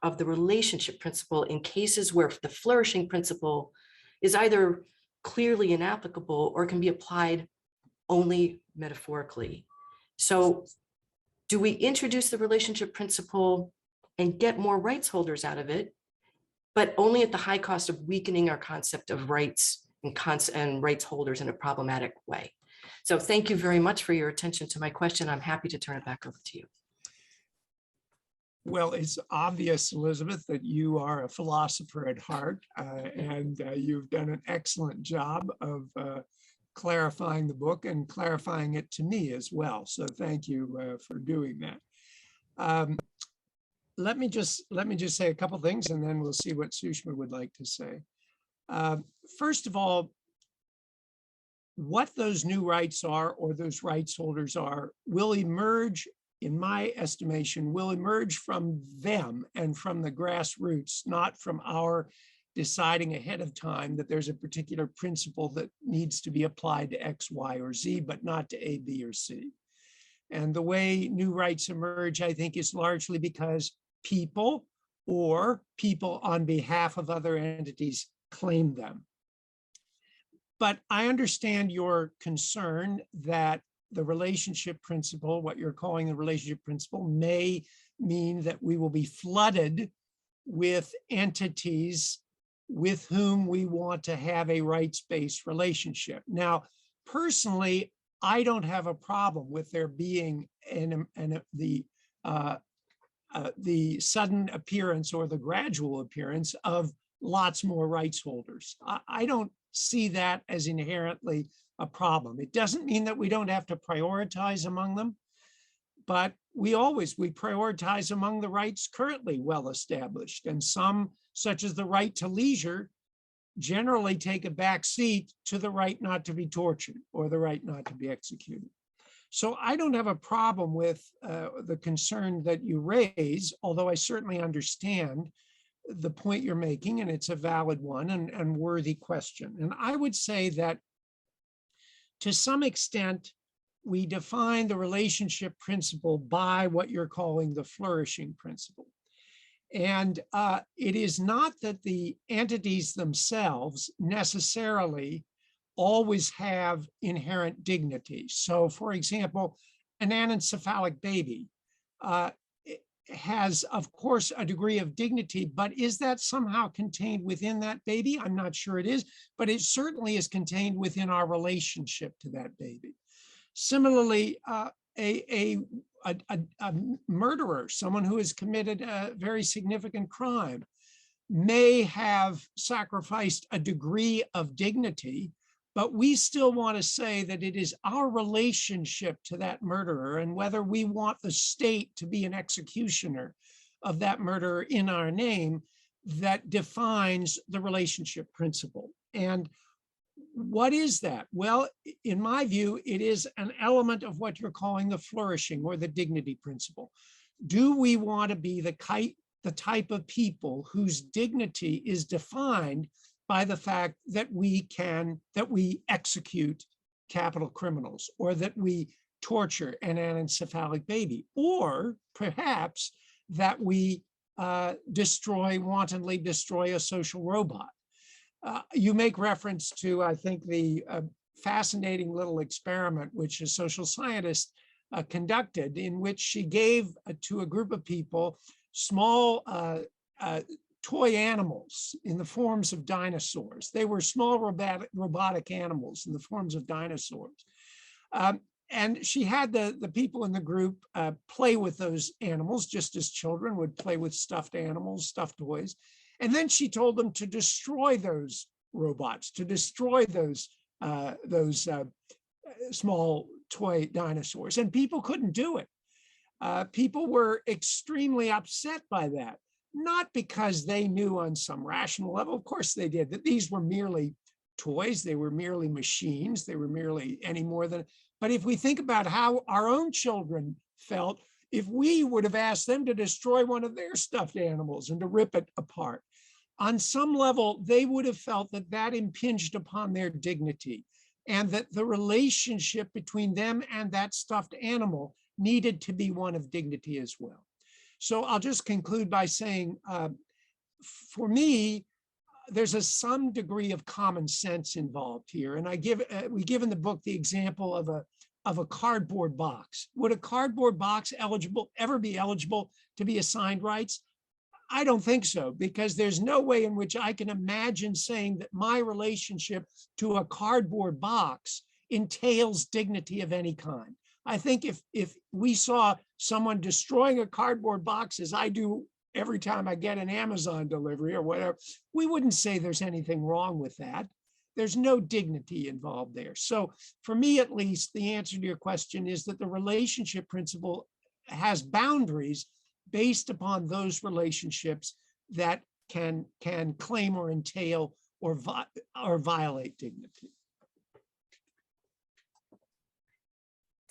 of the relationship principle in cases where the flourishing principle is either clearly inapplicable or can be applied only metaphorically? So do we introduce the relationship principle and get more rights holders out of it, but only at the high cost of weakening our concept of rights and rights holders in a problematic way? So thank you very much for your attention to my question. I'm happy to turn it back over to you. Well, it's obvious, Elizabeth, that you are a philosopher at heart, and you've done an excellent job of clarifying the book and clarifying it to me as well. So thank you for doing that. Let me just say a couple things, and then we'll see what Sushma would like to say. First of all, what those new rights are, or those rights holders are, will emerge, in my estimation, will emerge from them and from the grassroots, not from our deciding ahead of time that there's a particular principle that needs to be applied to X, Y, or Z, but not to A, B, or C. And the way new rights emerge, I think, is largely because people or people on behalf of other entities claim them. But I understand your concern that the relationship principle, what you're calling the relationship principle, may mean that we will be flooded with entities with whom we want to have a rights-based relationship. Now, personally, I don't have a problem with there being the sudden appearance or the gradual appearance of lots more rights holders. I don't see that as inherently a problem. It doesn't mean that we don't have to prioritize among them, but we prioritize among the rights currently well established, and some, such as the right to leisure, generally take a back seat to the right not to be tortured or the right not to be executed. So I don't have a problem with the concern that you raise, although I certainly understand the point you're making, and it's a valid one and worthy question. And I would say that to some extent, we define the relationship principle by what you're calling the flourishing principle. And it is not that the entities themselves necessarily always have inherent dignity. So, for example, an anencephalic baby has, of course, a degree of dignity, but is that somehow contained within that baby? I'm not sure it is, but it certainly is contained within our relationship to that baby. Similarly, a murderer, someone who has committed a very significant crime, may have sacrificed a degree of dignity, but we still want to say that it is our relationship to that murderer, and whether we want the state to be an executioner of that murderer in our name, that defines the relationship principle. And what is that? Well, in my view, it is an element of what you're calling the flourishing or the dignity principle. Do we want to be the type of people whose dignity is defined by the fact that we execute capital criminals, or that we torture an anencephalic baby, or perhaps that we wantonly destroy a social robot? You make reference to, I think, the fascinating little experiment which a social scientist conducted, in which she gave to a group of people small toy animals in the forms of dinosaurs. They were small robotic animals in the forms of dinosaurs. And she had the people in the group play with those animals, just as children would play with stuffed animals, stuffed toys. And then she told them to destroy those robots, to destroy those small toy dinosaurs. And people couldn't do it. People were extremely upset by that. Not because they knew on some rational level, of course they did, that these were merely toys, they were merely machines, they were merely any more than, but if we think about how our own children felt, if we would have asked them to destroy one of their stuffed animals and to rip it apart. On some level, they would have felt that that impinged upon their dignity, and that the relationship between them and that stuffed animal needed to be one of dignity as well. So I'll just conclude by saying, for me, there's some degree of common sense involved here. And we give in the book the example of a cardboard box. Would a cardboard box ever be eligible to be assigned rights? I don't think so, because there's no way in which I can imagine saying that my relationship to a cardboard box entails dignity of any kind. I think if we saw someone destroying a cardboard box, as I do every time I get an Amazon delivery or whatever, we wouldn't say there's anything wrong with that. There's no dignity involved there. So for me, at least, the answer to your question is that the relationship principle has boundaries based upon those relationships that can claim or entail or violate dignity.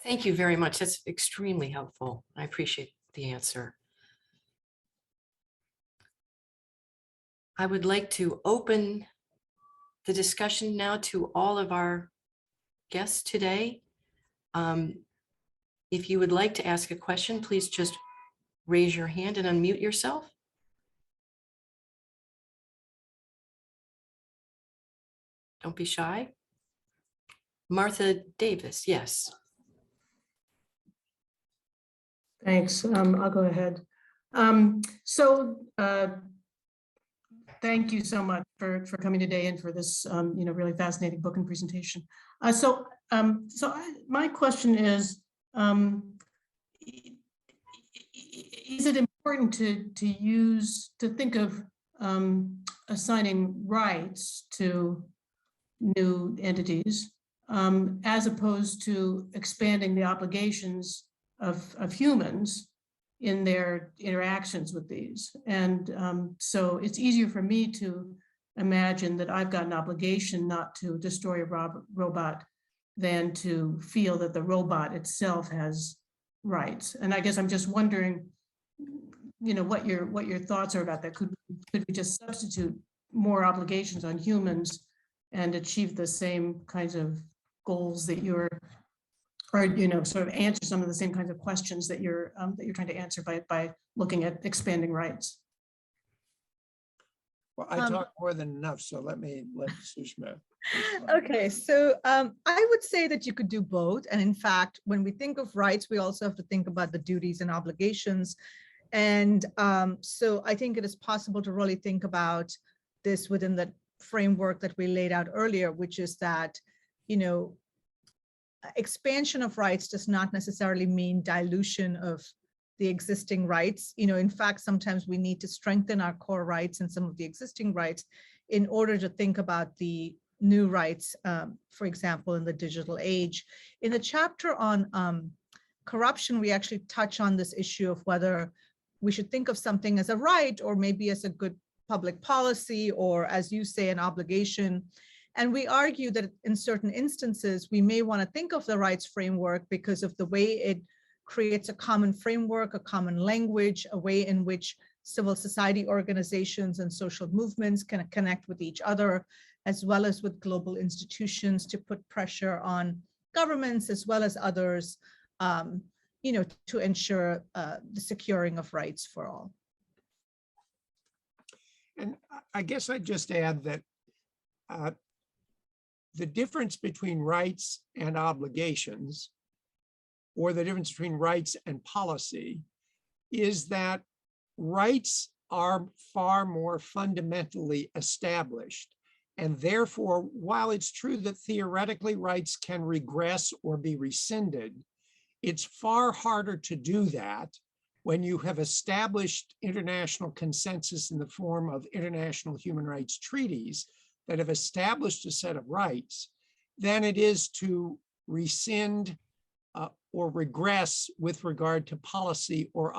Thank you very much. That's extremely helpful. I appreciate the answer. I would like to open the discussion now to all of our guests today. If you would like to ask a question, please just raise your hand and unmute yourself. Don't be shy. Martha Davis, yes. Thanks. I'll go ahead. Thank you so much for coming today and for this really fascinating book and presentation. My question is it important to think of assigning rights to new entities as opposed to expanding the obligations of humans in their interactions with these? And so it's easier for me to imagine that I've got an obligation not to destroy a robot than to feel that the robot itself has rights. And I guess I'm just wondering, what your thoughts are about that. Could we just substitute more obligations on humans and achieve the same kinds of goals that you're, or sort of answer some of the same kinds of questions that you're trying to answer by looking at expanding rights? Well, I talk more than enough, so let Sushma. Okay, so I would say that you could do both. And in fact, when we think of rights, we also have to think about the duties and obligations. And so I think it is possible to really think about this within the framework that we laid out earlier, which is that, expansion of rights does not necessarily mean dilution of the existing rights. In fact, sometimes we need to strengthen our core rights and some of the existing rights in order to think about the new rights, for example, in the digital age. In the chapter on corruption, we actually touch on this issue of whether we should think of something as a right or maybe as a good public policy, or as you say, an obligation. And we argue that in certain instances, we may want to think of the rights framework because of the way it creates a common framework, a common language, a way in which civil society organizations and social movements can connect with each other, as well as with global institutions to put pressure on governments as well as others, to ensure the securing of rights for all. And I guess I'd just add that the difference between rights and obligations, or the difference between rights and policy, is that rights are far more fundamentally established. And therefore, while it's true that theoretically rights can regress or be rescinded, it's far harder to do that when you have established international consensus in the form of international human rights treaties that have established a set of rights than it is to rescind or regress with regard to policy or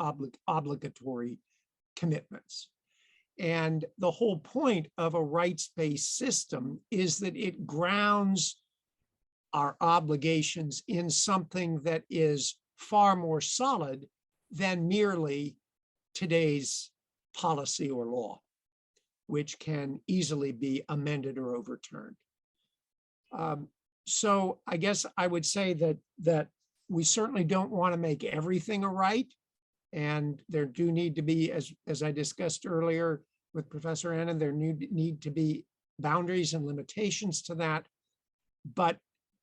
obligatory commitments. And the whole point of a rights-based system is that it grounds our obligations in something that is far more solid than merely today's policy or law, which can easily be amended or overturned. So I guess I would say that we certainly don't want to make everything a right. And there do need to be, as I discussed earlier with Professor Annan, there need to be boundaries and limitations to that. But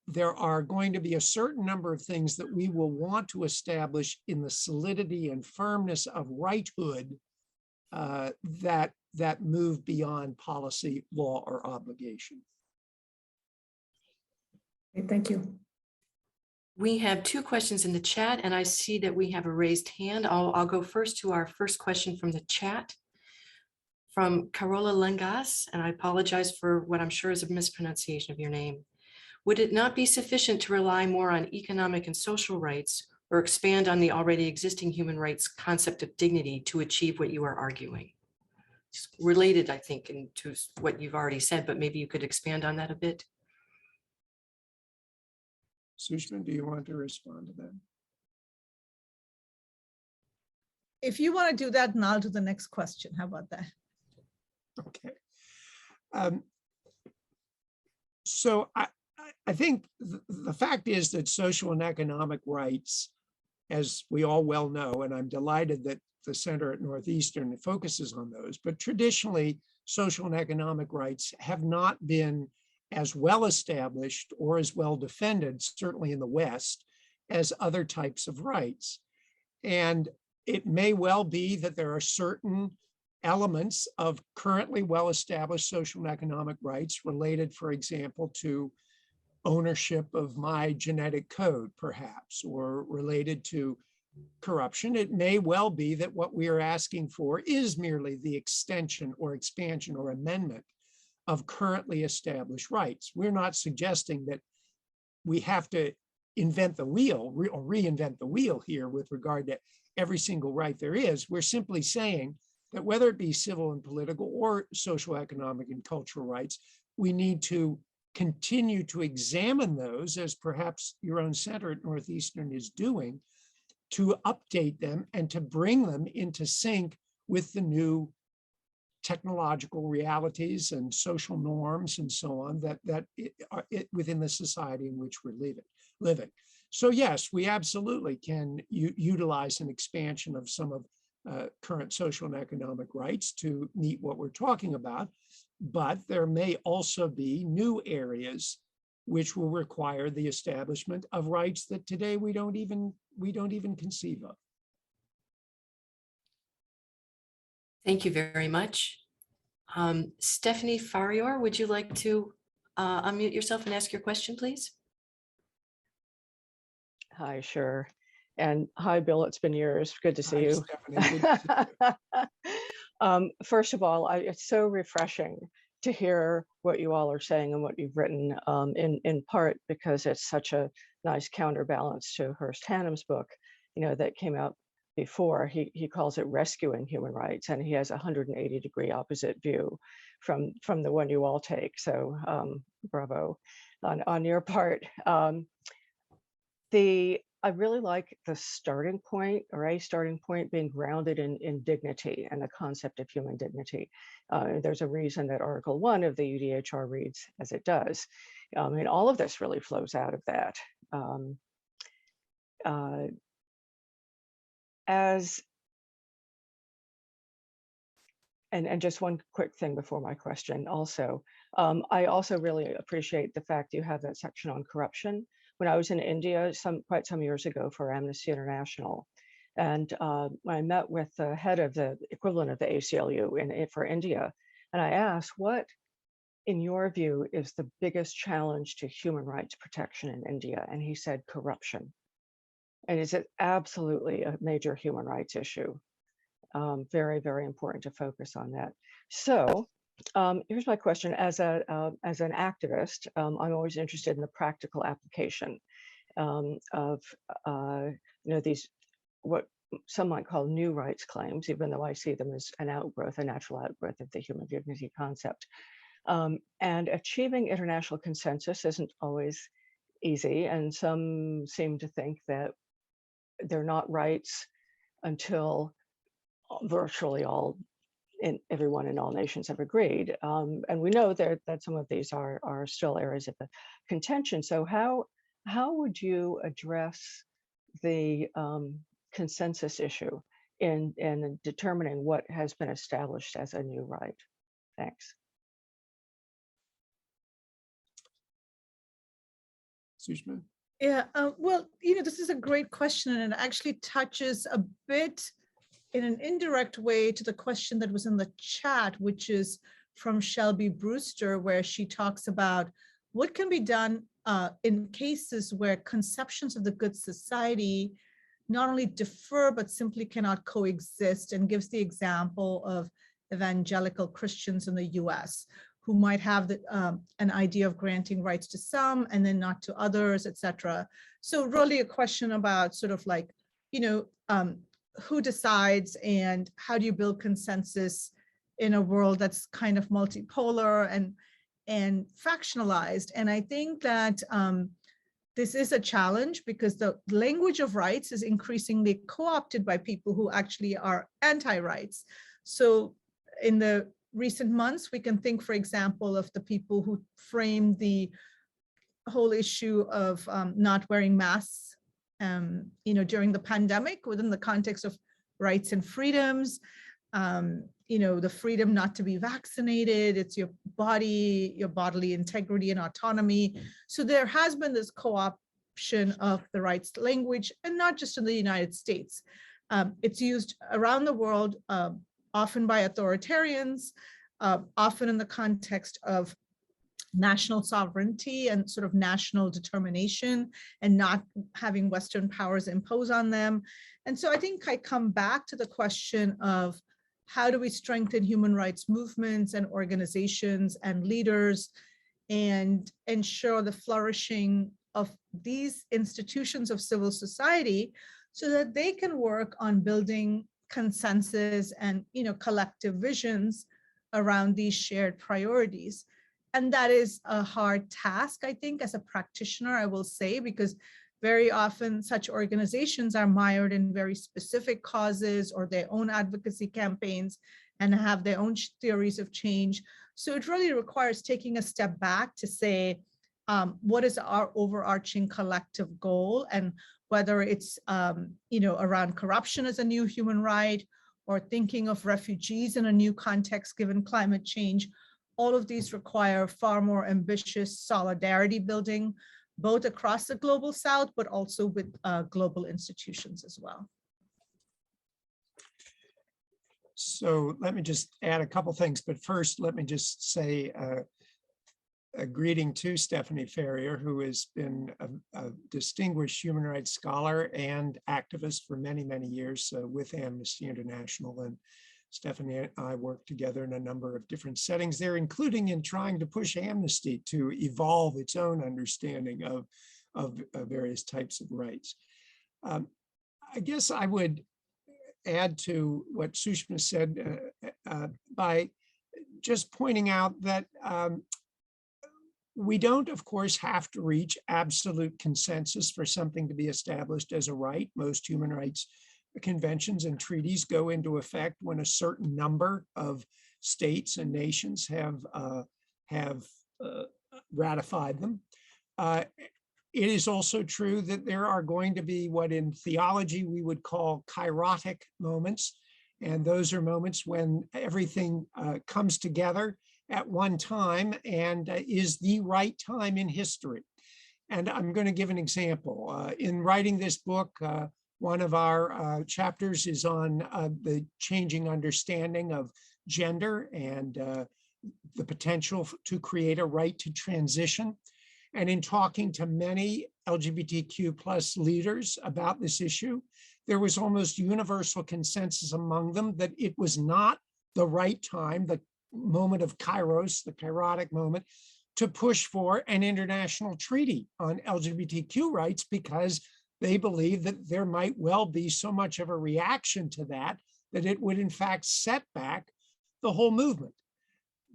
there are going to be a certain number of things that we will want to establish in the solidity and firmness of righthood that move beyond policy, law, or obligation. Okay, thank you. We have 2 questions in the chat, and I see that we have a raised hand. I'll go first to our first question from the chat from Carola Lengas, and I apologize for what I'm sure is a mispronunciation of your name. Would it not be sufficient to rely more on economic and social rights or expand on the already existing human rights concept of dignity to achieve what you are arguing? It's related, I think, to what you've already said, but maybe you could expand on that a bit. Sushma, do you want to respond to that? If you want to do that, and I'll do the next question. How about that? Okay. So I think the fact is that social and economic rights, as we all well know, and I'm delighted that the Center at Northeastern focuses on those, but traditionally, social and economic rights have not been as well established or as well defended, certainly in the West, as other types of rights. And it may well be that there are certain elements of currently well-established social and economic rights related, for example, to ownership of my genetic code, perhaps, or related to corruption. It may well be that what we are asking for is merely the extension or expansion or amendment of currently established rights. We're not suggesting that we have to invent the wheel or reinvent the wheel here with regard to every single right there is. We're simply saying that whether it be civil and political or social, economic, and cultural rights, we need to continue to examine those, as perhaps your own center at Northeastern is doing, to update them and to bring them into sync with the new technological realities and social norms and so on that are within the society in which we're living. So yes, we absolutely can utilize an expansion of some of current social and economic rights to meet what we're talking about, but there may also be new areas which will require the establishment of rights that today we don't even conceive of. Thank you very much. Stephanie Farior, would you like to unmute yourself and ask your question, please? Hi, sure. And hi, Bill, it's been years. Good to see you. Stephanie, good to see you. First of all, it's so refreshing to hear what you all are saying and what you've written, in part because it's such a nice counterbalance to Hurst Hannum's book, that came out before. He calls it Rescuing Human Rights, and he has a 180-degree opposite view from the one you all take. So bravo on your part. I really like the starting point, or a starting point, being grounded in dignity and the concept of human dignity. There's a reason that Article 1 of the UDHR reads as it does. And all of this really flows out of that. And just one quick thing before my question also. I also really appreciate the fact you have that section on corruption. When I was in India quite some years ago for Amnesty International, and I met with the head of the equivalent of the ACLU for India, and I asked, what, in your view, is the biggest challenge to human rights protection in India? And he said corruption. And it's absolutely a major human rights issue. Very, very important to focus on that. So here's my question. As an activist, I'm always interested in the practical application of these, what some might call new rights claims, even though I see them as a natural outgrowth of the human dignity concept. And achieving international consensus isn't always easy, and some seem to think that they're not rights until virtually everyone in all nations have agreed. And we know that some of these are still areas of contention. So how would you address the consensus issue in determining what has been established as a new right? Thanks. Sushma? Yeah, well, this is a great question, and it actually touches a bit in an indirect way to the question that was in the chat, which is from Shelby Brewster, where she talks about what can be done in cases where conceptions of the good society not only differ, but simply cannot coexist, and gives the example of evangelical Christians in the US who might have an idea of granting rights to some and then not to others, et cetera. So really a question about sort of like, who decides and how do you build consensus in a world that's kind of multipolar and factionalized. And I think that this is a challenge because the language of rights is increasingly co-opted by people who actually are anti-rights. So in the recent months, we can think, for example, of the people who framed the whole issue of not wearing masks, during the pandemic within the context of rights and freedoms, the freedom not to be vaccinated, it's your body, your bodily integrity and autonomy. So there has been this co-option of the rights language, and not just in the United States. It's used around the world, often by authoritarians, often in the context of national sovereignty and sort of national determination and not having Western powers impose on them. And so I think I come back to the question of how do we strengthen human rights movements and organizations and leaders and ensure the flourishing of these institutions of civil society so that they can work on building consensus and collective visions around these shared priorities. And that is a hard task, I think, as a practitioner, I will say, because very often such organizations are mired in very specific causes or their own advocacy campaigns and have their own theories of change. So it really requires taking a step back to say, what is our overarching collective goal, and whether it's around corruption as a new human right, or thinking of refugees in a new context given climate change. All of these require far more ambitious solidarity building, both across the global South, but also with global institutions as well. So let me just add a couple things, but first let me just say a greeting to Stephanie Ferrier, who has been a distinguished human rights scholar and activist for many, many years with Amnesty International. And Stephanie and I worked together in a number of different settings there, including in trying to push Amnesty to evolve its own understanding of various types of rights. I guess I would add to what Sushma said by just pointing out that we don't, of course, have to reach absolute consensus for something to be established as a right. Most human rights conventions and treaties go into effect when a certain number of states and nations have ratified them. It is also true that there are going to be what in theology we would call chirotic moments. And those are moments when everything comes together at one time and is the right time in history. And I'm going to give an example. In writing this book, one of our chapters is on the changing understanding of gender and the potential to create a right to transition. And in talking to many LGBTQ plus leaders about this issue, there was almost universal consensus among them that it was not the right time, the moment of Kairos, the chirotic moment, to push for an international treaty on LGBTQ rights, because they believe that there might well be so much of a reaction to that it would in fact set back the whole movement.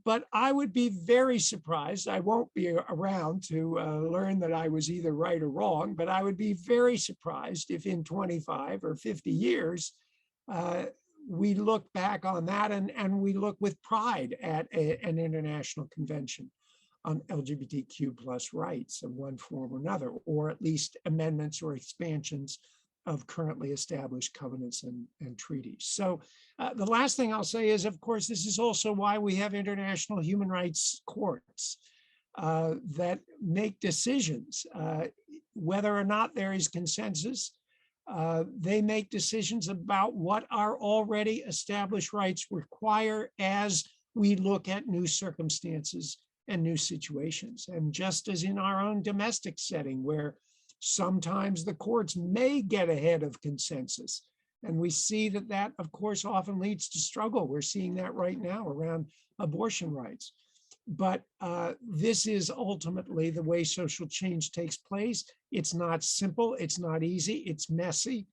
But I would be very surprised, I won't be around to learn that I was either right or wrong, but I would be very surprised if in 25 or 50 years, we look back on that and we look with pride at an international convention on LGBTQ plus rights of one form or another, or at least amendments or expansions of currently established covenants and treaties. So the last thing I'll say is, of course, this is also why we have international human rights courts that make decisions. Whether or not there is consensus, they make decisions about what our already established rights require as we look at new circumstances and new situations. And just as in our own domestic setting, where sometimes the courts may get ahead of consensus, and we see that, of course, often leads to struggle. We're seeing that right now around abortion rights. But this is ultimately the way social change takes place. It's not simple, it's not easy, it's messy,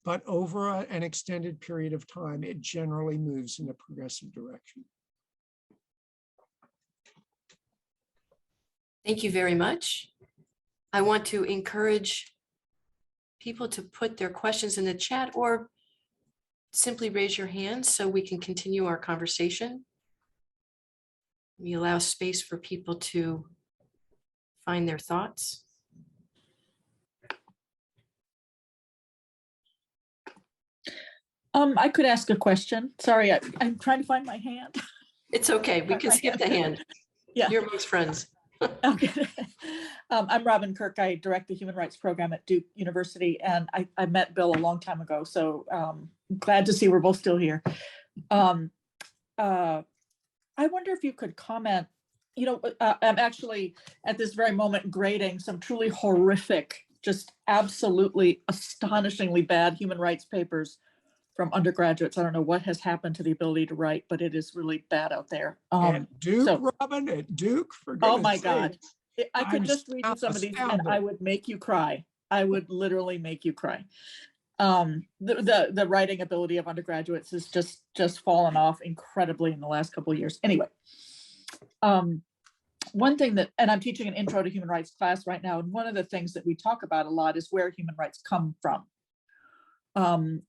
but over an extended period of time, it generally moves in a progressive direction. Thank you very much. I want to encourage people to put their questions in the chat or simply raise your hand so we can continue our conversation. We allow space for people to find their thoughts. I could ask a question. Sorry, I'm trying to find my hand. It's okay. We can skip the hand. Yeah. You're amongst friends. Okay. I'm Robin Kirk. I direct the Human Rights Program at Duke University, and I met Bill a long time ago, so glad to see we're both still here. I wonder if you could comment, I'm actually at this very moment grading some truly horrific, just absolutely astonishingly bad human rights papers from undergraduates. I don't know what has happened to the ability to write, but it is really bad out there. At Duke, Robin, at Duke, for goodness oh my sake. God. I could I'm just read you some of these and I would make you cry. I would literally make you cry. The writing ability of undergraduates has just fallen off incredibly in the last couple of years. Anyway, one thing and I'm teaching an intro to human rights class right now, and one of the things that we talk about a lot is where human rights come from. Thinking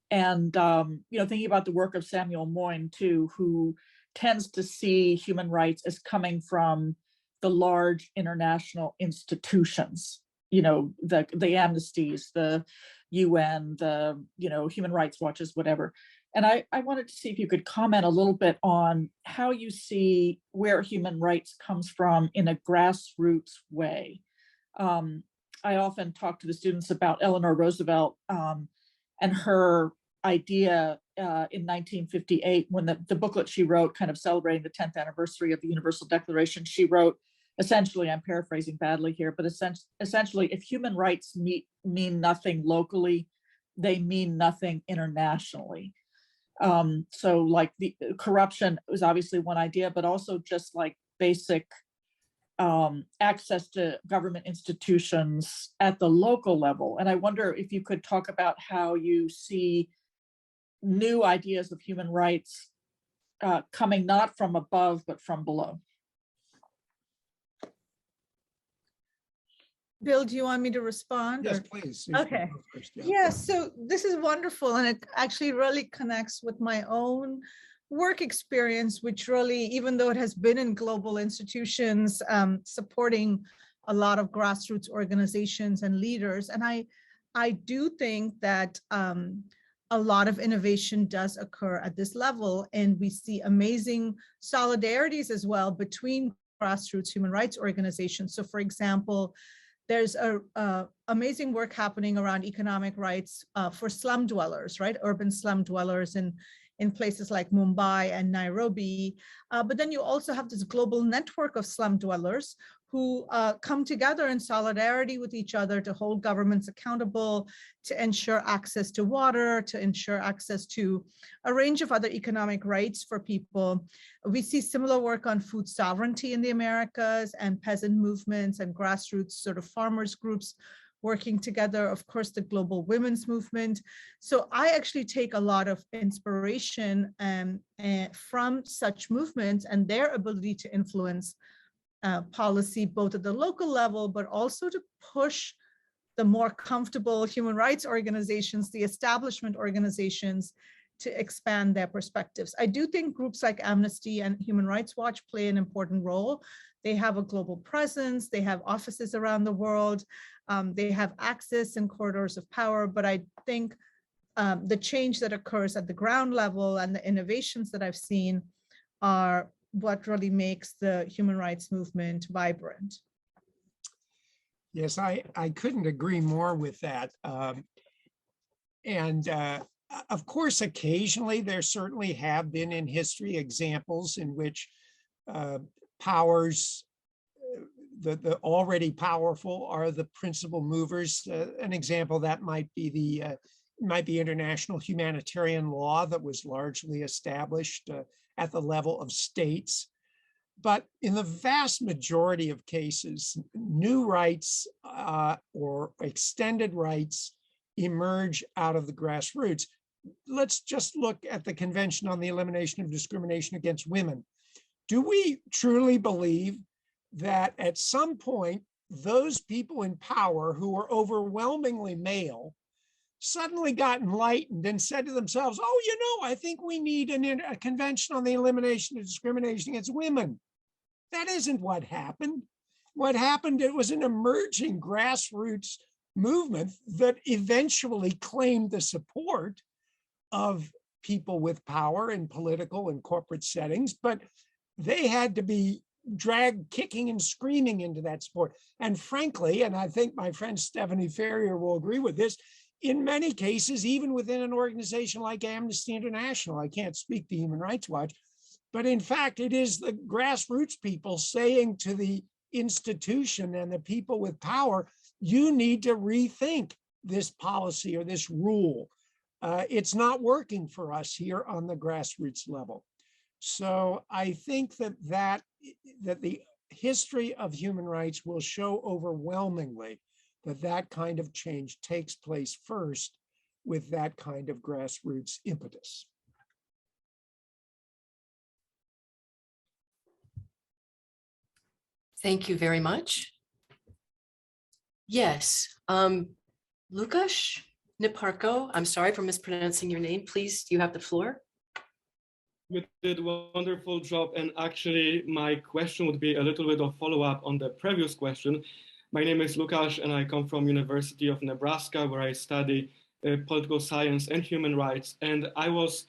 about the work of Samuel Moyn too, who tends to see human rights as coming from the large international institutions, the amnesties, the UN, the Human Rights Watches, whatever. And I wanted to see if you could comment a little bit on how you see where human rights comes from in a grassroots way. I often talk to the students about Eleanor Roosevelt and her idea in 1958, when the booklet she wrote, kind of celebrating the 10th anniversary of the Universal Declaration, she wrote, essentially, I'm paraphrasing badly here, but essentially, if human rights mean nothing locally, they mean nothing internationally. So like the corruption was obviously one idea, but also just like basic access to government institutions at the local level. And I wonder if you could talk about how you see new ideas of human rights coming not from above, but from below. Bill, do you want me to respond? Yes, please. Okay. Yeah, so this is wonderful, and it actually really connects with my own work experience, which really, even though it has been in global institutions, supporting a lot of grassroots organizations and leaders. And I do think that a lot of innovation does occur at this level, and we see amazing solidarities as well between grassroots human rights organizations. So for example, there's amazing work happening around economic rights for slum dwellers, right? Urban slum dwellers in places like Mumbai and Nairobi. But then you also have this global network of slum dwellers who come together in solidarity with each other to hold governments accountable, to ensure access to water, to ensure access to a range of other economic rights for people. We see similar work on food sovereignty in the Americas and peasant movements and grassroots sort of farmers groups working together, of course, the global women's movement. So I actually take a lot of inspiration from such movements and their ability to influence policy, both at the local level, but also to push the more comfortable human rights organizations, the establishment organizations, to expand their perspectives. I do think groups like Amnesty and Human Rights Watch play an important role. They have a global presence, they have offices around the world, they have access and corridors of power, but I think the change that occurs at the ground level and the innovations that I've seen are what really makes the human rights movement vibrant. Yes, I couldn't agree more with that. Of course, occasionally there certainly have been in history examples in which powers, the already powerful are the principal movers. An example that might be international humanitarian law that was largely established at the level of states. But in the vast majority of cases, new rights or extended rights emerge out of the grassroots. Let's just look at the Convention on the Elimination of Discrimination Against Women. Do we truly believe that at some point, those people in power who were overwhelmingly male suddenly got enlightened and said to themselves, oh, you know, I think we need a Convention on the Elimination of Discrimination Against Women? That isn't what happened. What happened, it was an emerging grassroots movement that eventually claimed the support of people with power in political and corporate settings, but they had to be dragged kicking and screaming into that support. And frankly, and I think my friend Stephanie Ferrier will agree with this, in many cases, even within an organization like Amnesty International, I can't speak to Human Rights Watch, but in fact, it is the grassroots people saying to the institution and the people with power, you need to rethink this policy or this rule. It's not working for us here on the grassroots level. So I think that the history of human rights will show overwhelmingly that kind of change takes place first with that kind of grassroots impetus. Thank you very much. Yes, Lukasz Niparko, I'm sorry for mispronouncing your name. Please, you have the floor. You did a wonderful job. And actually, my question would be a little bit of follow-up on the previous question. My name is Lukasz, and I come from University of Nebraska, where I study political science and human rights. And I was,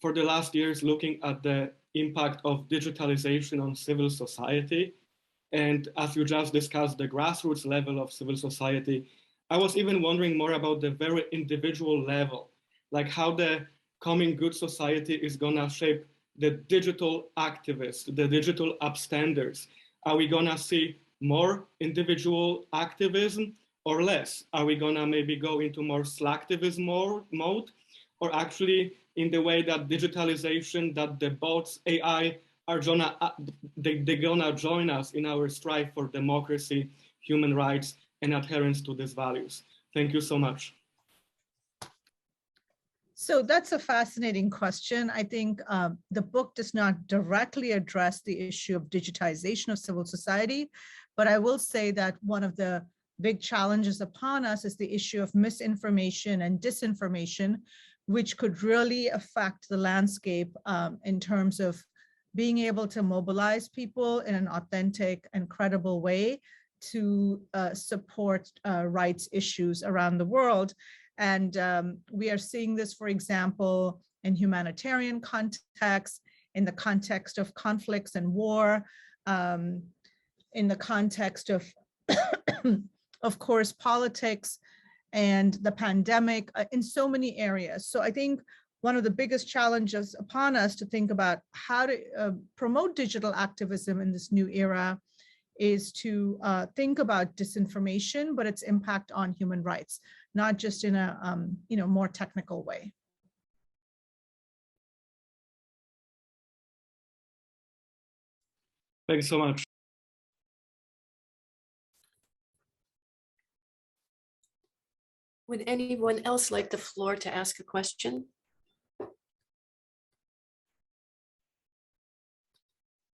for the last years, looking at the impact of digitalization on civil society. And as you just discussed, the grassroots level of civil society, I was even wondering more about the very individual level, like how the coming good society is gonna shape the digital activists, the digital upstanders. Are we gonna see more individual activism or less? Are we gonna maybe go into more slacktivism mode, or actually in the way that digitalization, that the bots, AI, are they're gonna join us in our strive for democracy, human rights, and adherence to these values? Thank you so much. So that's a fascinating question. I think the book does not directly address the issue of digitization of civil society, but I will say that one of the big challenges upon us is the issue of misinformation and disinformation, which could really affect the landscape in terms of being able to mobilize people in an authentic and credible way to support rights issues around the world. And we are seeing this, for example, in humanitarian context, in the context of conflicts and war, in the context of course, politics and the pandemic, in so many areas. So I think one of the biggest challenges upon us to think about how to promote digital activism in this new era is to think about disinformation, but its impact on human rights, not just in a more technical way. Thanks so much. Would anyone else like the floor to ask a question?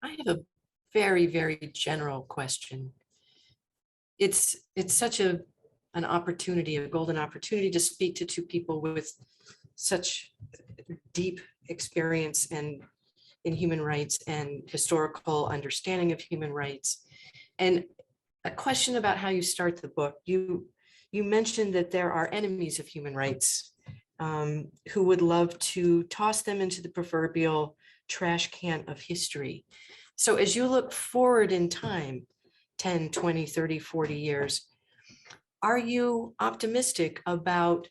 I have a very, very general question. It's such an opportunity, a golden opportunity to speak to two people with such deep experience and in human rights and historical understanding of human rights. And a question about how you start the book. You mentioned that there are enemies of human rights who would love to toss them into the proverbial trash can of history. So as you look forward in time, 10, 20, 30, 40 years, are you optimistic about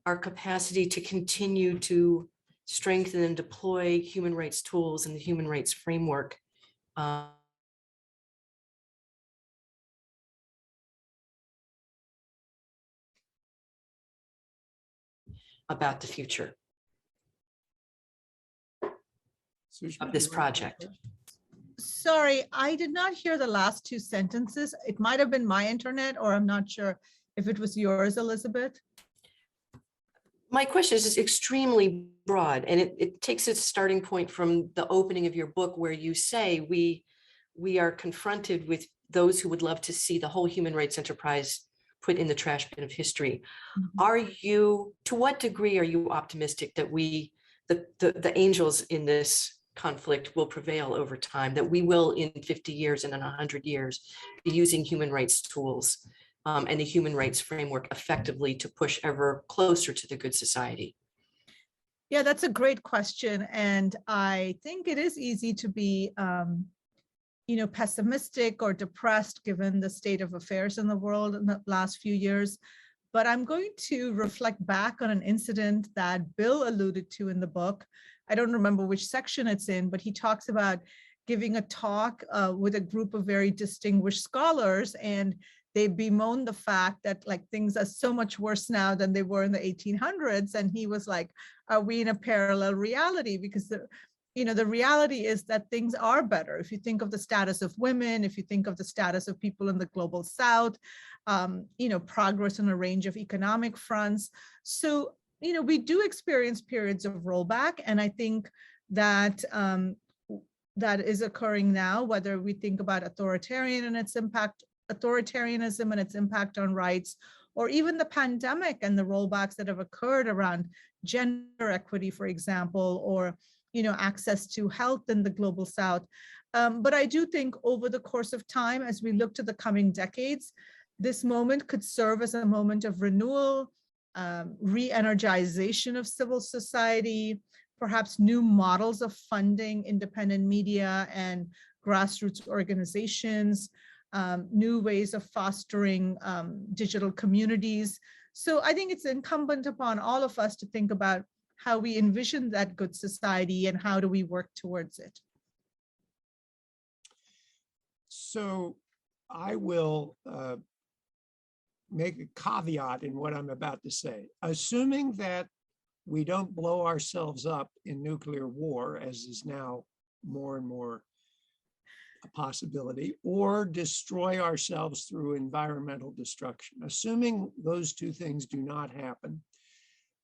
our capacity to continue to strengthen and deploy human rights tools and the human rights framework about the future Sushma, of this you wanna take project? that? Sorry, I did not hear the last two sentences. It might have been my internet, or I'm not sure if it was yours, Elizabeth. My question is extremely broad, and it takes its starting point from the opening of your book, where you say we are confronted with those who would love to see the whole human rights enterprise put in the trash bin of history. Are you, to what degree are you optimistic that the angels in this conflict will prevail over time, that we will in 50 years and in 100 years be using human rights tools and the human rights framework effectively to push ever closer to the good society? Yeah, that's a great question. And I think it is easy to be, pessimistic or depressed given the state of affairs in the world in the last few years. But I'm going to reflect back on an incident that Bill alluded to in the book. I don't remember which section it's in, but he talks about giving a talk with a group of very distinguished scholars, and they bemoaned the fact that like things are so much worse now than they were in the 1800s. And he was like, are we in a parallel reality? Because the reality is that things are better. If you think of the status of women, if you think of the status of people in the global South, progress on a range of economic fronts. So, we do experience periods of rollback. And I think that that is occurring now, whether we think about authoritarianism and its impact on rights, or even the pandemic and the rollbacks that have occurred around gender equity, for example, or access to health in the global South. But I do think over the course of time, as we look to the coming decades, this moment could serve as a moment of renewal, re-energization of civil society, perhaps new models of funding independent media and grassroots organizations, new ways of fostering digital communities. So I think it's incumbent upon all of us to think about how we envision that good society and how do we work towards it. So I will make a caveat in what I'm about to say. Assuming that we don't blow ourselves up in nuclear war, as is now more and more a possibility, or destroy ourselves through environmental destruction. Assuming those two things do not happen,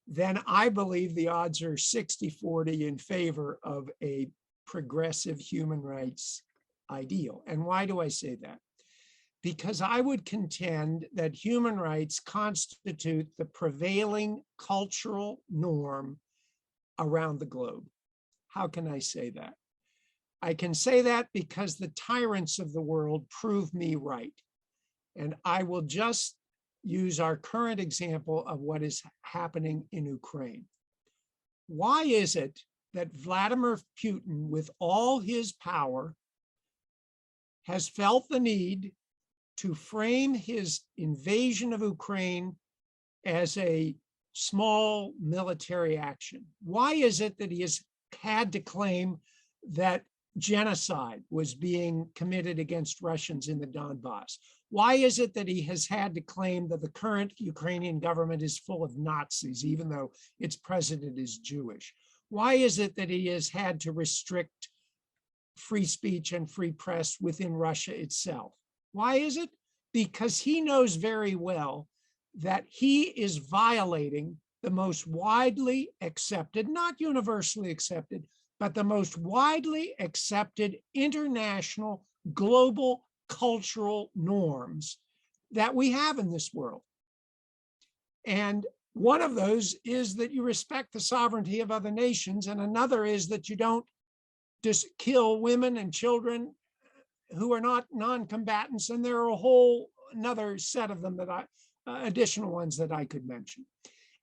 then I believe the odds are 60-40 in favor of a progressive human rights ideal. And why do I say that? Because I would contend that human rights constitute the prevailing cultural norm around the globe. How can I say that? I can say that because the tyrants of the world prove me right. And I will just use our current example of what is happening in Ukraine. Why is it that Vladimir Putin, with all his power, has felt the need to frame his invasion of Ukraine as a small military action? Why is it that he has had to claim that genocide was being committed against Russians in the Donbass? Why is it that he has had to claim that the current Ukrainian government is full of Nazis, even though its president is Jewish? Why is it that he has had to restrict free speech and free press within Russia itself? Why is it? Because he knows very well that he is violating the most widely accepted, not universally accepted, but the most widely accepted international global cultural norms that we have in this world. And One of those is that you respect the sovereignty of other nations, and another is that you don't just kill women and children who are not non-combatants, and there are a whole another set of them that additional ones that I could mention.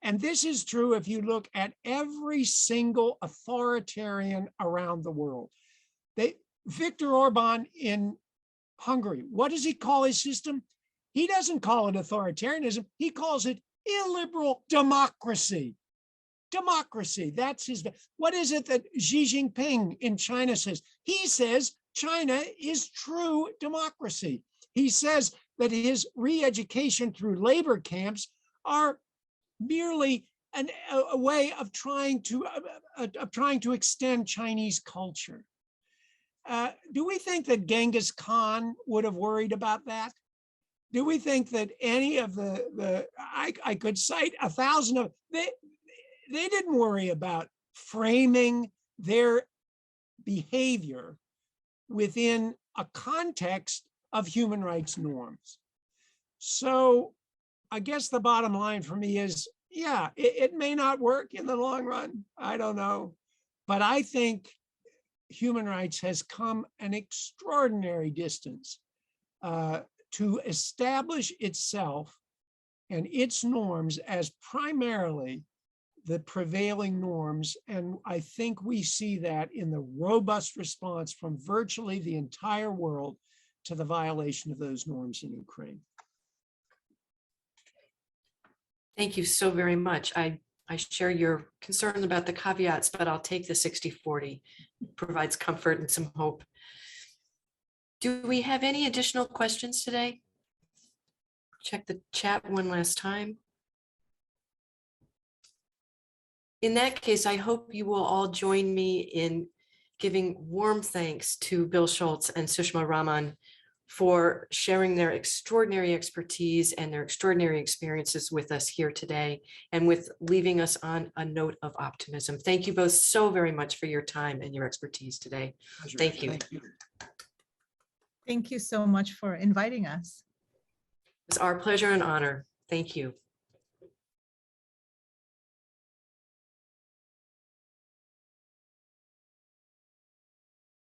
And this is true if you look at every single authoritarian around the world. Viktor Orban in Hungary, what does he call his system? He doesn't call it authoritarianism. He calls it illiberal democracy. Democracy, that's his. What is it that Xi Jinping in China says? He says China is true democracy. He says that his re-education through labor camps are merely a way of trying to extend Chinese culture. Do we think that Genghis Khan would have worried about that? Do we think that any of I could cite 1,000 of they didn't worry about framing their behavior within a context of human rights norms. So I guess the bottom line for me is, yeah, it may not work in the long run. I don't know. But I think human rights has come an extraordinary distance to establish itself and its norms as primarily the prevailing norms. And I think we see that in the robust response from virtually the entire world to the violation of those norms in Ukraine. Thank you so very much. I share your concern about the caveats, but I'll take the 60-40. Provides comfort and some hope. Do we have any additional questions today? Check the chat one last time. In that case, I hope you will all join me in giving warm thanks to Bill Schultz and Sushma Rahman for sharing their extraordinary expertise and their extraordinary experiences with us here today, and with leaving us on a note of optimism. Thank you both so very much for your time and your expertise today. Thank you. Thank you. Thank you so much for inviting us. It's our pleasure and honor. Thank you.